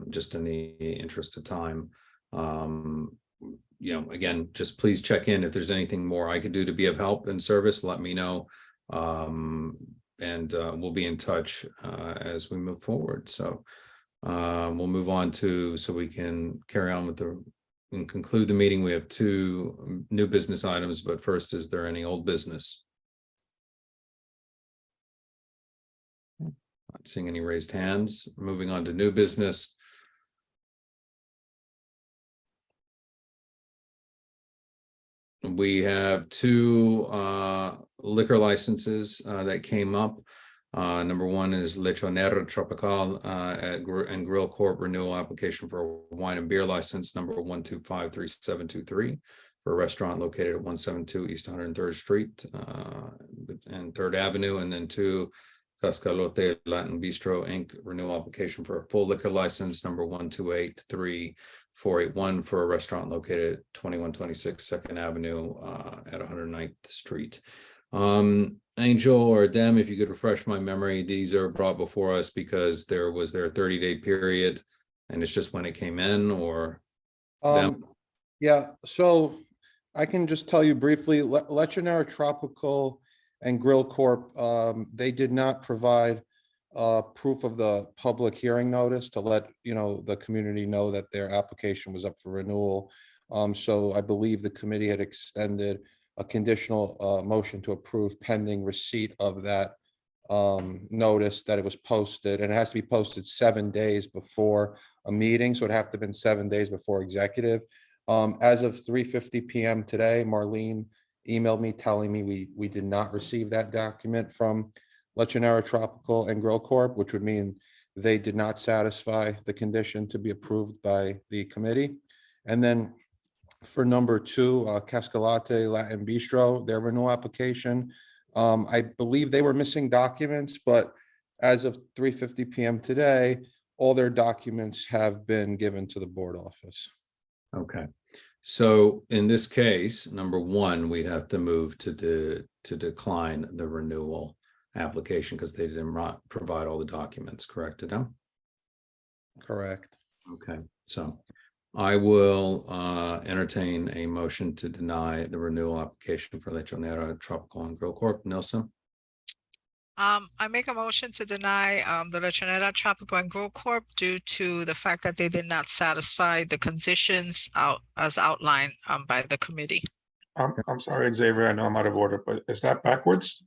S4: Just in the interest of time. Again, just please check in if there's anything more I could do to be of help and service, let me know. And we'll be in touch as we move forward. So we'll move on so we can carry on with and conclude the meeting. We have 2 new business items, but first, is there any old business? Not seeing any raised hands. Moving on to new business. We have 2 liquor licenses that came up. Number 1 is Lechonera Tropical and Grill Corp renewal application for a wine and beer license number 1253723 for a restaurant located at 172 East 103rd Street and 3rd Avenue. And then 2, Cascalote Latin Bistro Inc. renewal application for a full liquor license number 1283481 for a restaurant located at 2126 2nd Avenue at 109th Street. Angel or Dem, if you could refresh my memory, these are brought before us because there was their 30-day period and it's just when it came in, or Dem?
S12: Yeah, so I can just tell you briefly, Lechonera Tropical and Grill Corp, they did not provide proof of the public hearing notice to let the community know that their application was up for renewal. So I believe the committee had extended a conditional motion to approve pending receipt of that notice that it was posted, and it has to be posted 7 days before a meeting, so it'd have to have been 7 days before executive. As of 3:50 p.m. today, Marlene emailed me telling me we did not receive that document from Lechonera Tropical and Grill Corp, which would mean they did not satisfy the condition to be approved by the committee. And then for number 2, Cascalate Latin Bistro, their renewal application, I believe they were missing documents, but as of 3:50 p.m. today, all their documents have been given to the board office.
S4: Okay. So in this case, number 1, we'd have to move to decline the renewal application because they didn't provide all the documents, correct, Adam?
S12: Correct.
S4: Okay, so I will entertain a motion to deny the renewal application for Lechonera Tropical and Grill Corp. Nilsson?
S13: I make a motion to deny the Lechonera Tropical and Grill Corp due to the fact that they did not satisfy the conditions as outlined by the committee.
S2: I'm sorry, Xavier, I know I'm out of order, but is that backwards?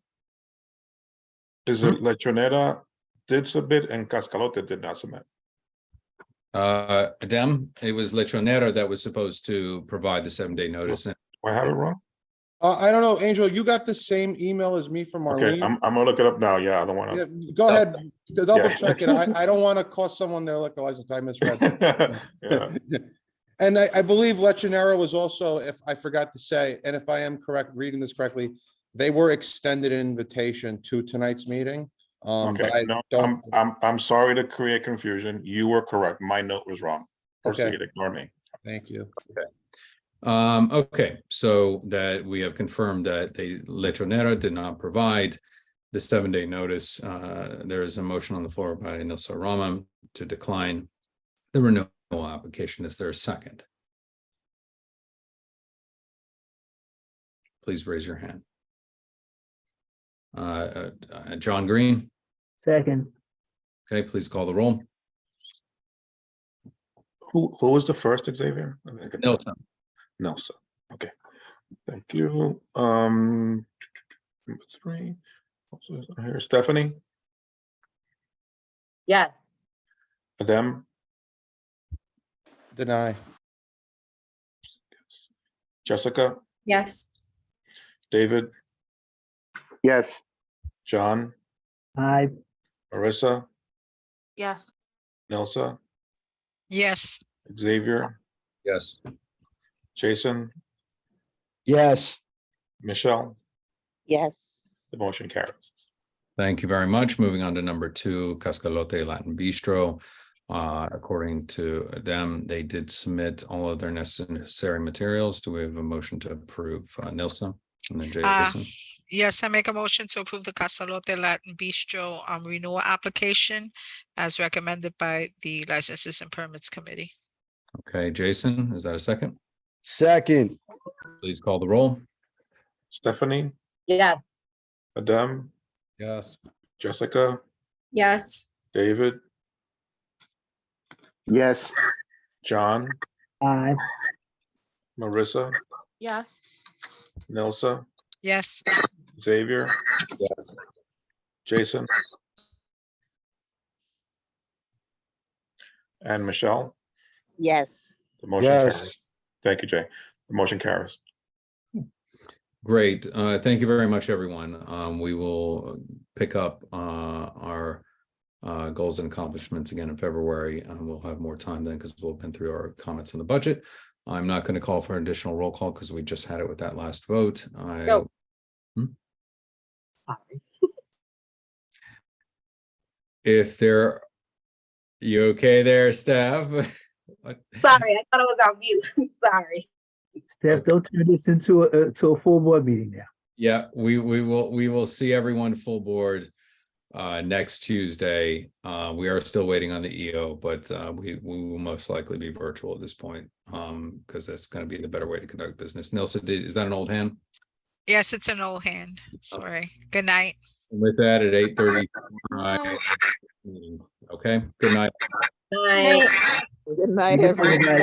S2: Is it Lechonera did submit and Cascalote did not submit?
S4: Adam, it was Lechonera that was supposed to provide the 7-day notice.
S2: Do I have it wrong?
S12: I don't know, Angel, you got the same email as me from Marlene?
S2: Okay, I'm gonna look it up now. Yeah, I don't want to.
S12: Yeah, go ahead, double
S2: Yeah.
S12: check it. I don't want to cost someone their liquor license. I misread.
S2: Yeah.
S12: And I believe Lechonera was also, if I forgot to say, and if I am correct, reading this correctly, they were extended an invitation to tonight's meeting.
S2: Okay,
S12: But I
S2: no,
S12: don't.
S2: I'm sorry to create confusion. You were correct. My note was wrong.
S12: Okay.
S2: Proceed, ignore me.
S12: Thank you.
S4: Okay, so that we have confirmed that Lechonera did not provide the 7-day notice. There is a motion on the floor by Nilsa Rama to decline the renewal application. Is there a second? Please raise your hand. John Green?
S18: Second.
S4: Okay, please call the roll.
S2: Who was the first, Xavier? I think
S4: Nelson.
S2: Nelson. Okay. Thank you. Number 3. Also here, Stephanie,
S10: Yes.
S2: Adem,
S12: Deny.
S2: Jessica,
S3: Yes.
S2: David,
S6: Yes.
S2: John,
S1: Aye.
S2: Marissa,
S17: Yes.
S2: Nelsa,
S13: Yes.
S2: Xavier,
S4: Yes.
S2: Jason,
S16: Yes.
S2: Michelle.
S7: Yes.
S2: The motion carries.
S4: Thank you very much. Moving on to number 2, Cascalote Latin Bistro. According to them, they did submit all of their necessary materials. Do we have a motion to approve? Nilsa and then Jason?
S13: Yes, I make a motion to approve the Casalote Latin Bistro renewal application as recommended by the Licenses and Permits Committee.
S4: Okay, Jason, is that a second?
S16: Second.
S4: Please call the roll.
S2: Stephanie,
S10: Yes.
S2: Adem,
S12: Yes.
S2: Jessica,
S3: Yes.
S2: David,
S6: Yes.
S2: John,
S1: Aye.
S2: Marissa,
S17: Yes.
S2: Nelsa,
S13: Yes.
S2: Xavier,
S4: Yes.
S2: Jason, and Michelle.
S7: Yes.
S2: The motion carries.
S16: Yes.
S2: Thank you, Jay. The motion carries.
S4: Great. Thank you very much, everyone. We will pick up our goals and accomplishments again in February. We'll have more time then because we'll have been through our comments on the budget. I'm not going to call for an additional roll call because we just had it with that last vote.
S10: No.
S4: If there, you okay there, staff?
S10: Sorry, I thought it was on mute. Sorry.
S1: Steph, don't turn this into a full board meeting now.
S4: Yeah, we will see everyone full board next Tuesday. We are still waiting on the EO, but we will most likely be virtual at this point because that's going to be the better way to conduct business. Nelson, is that an old hand?
S13: Yes, it's an old hand. Sorry. Good night.
S4: And with that at 8:30. Okay, good night.
S10: Night.
S7: Good night, everyone.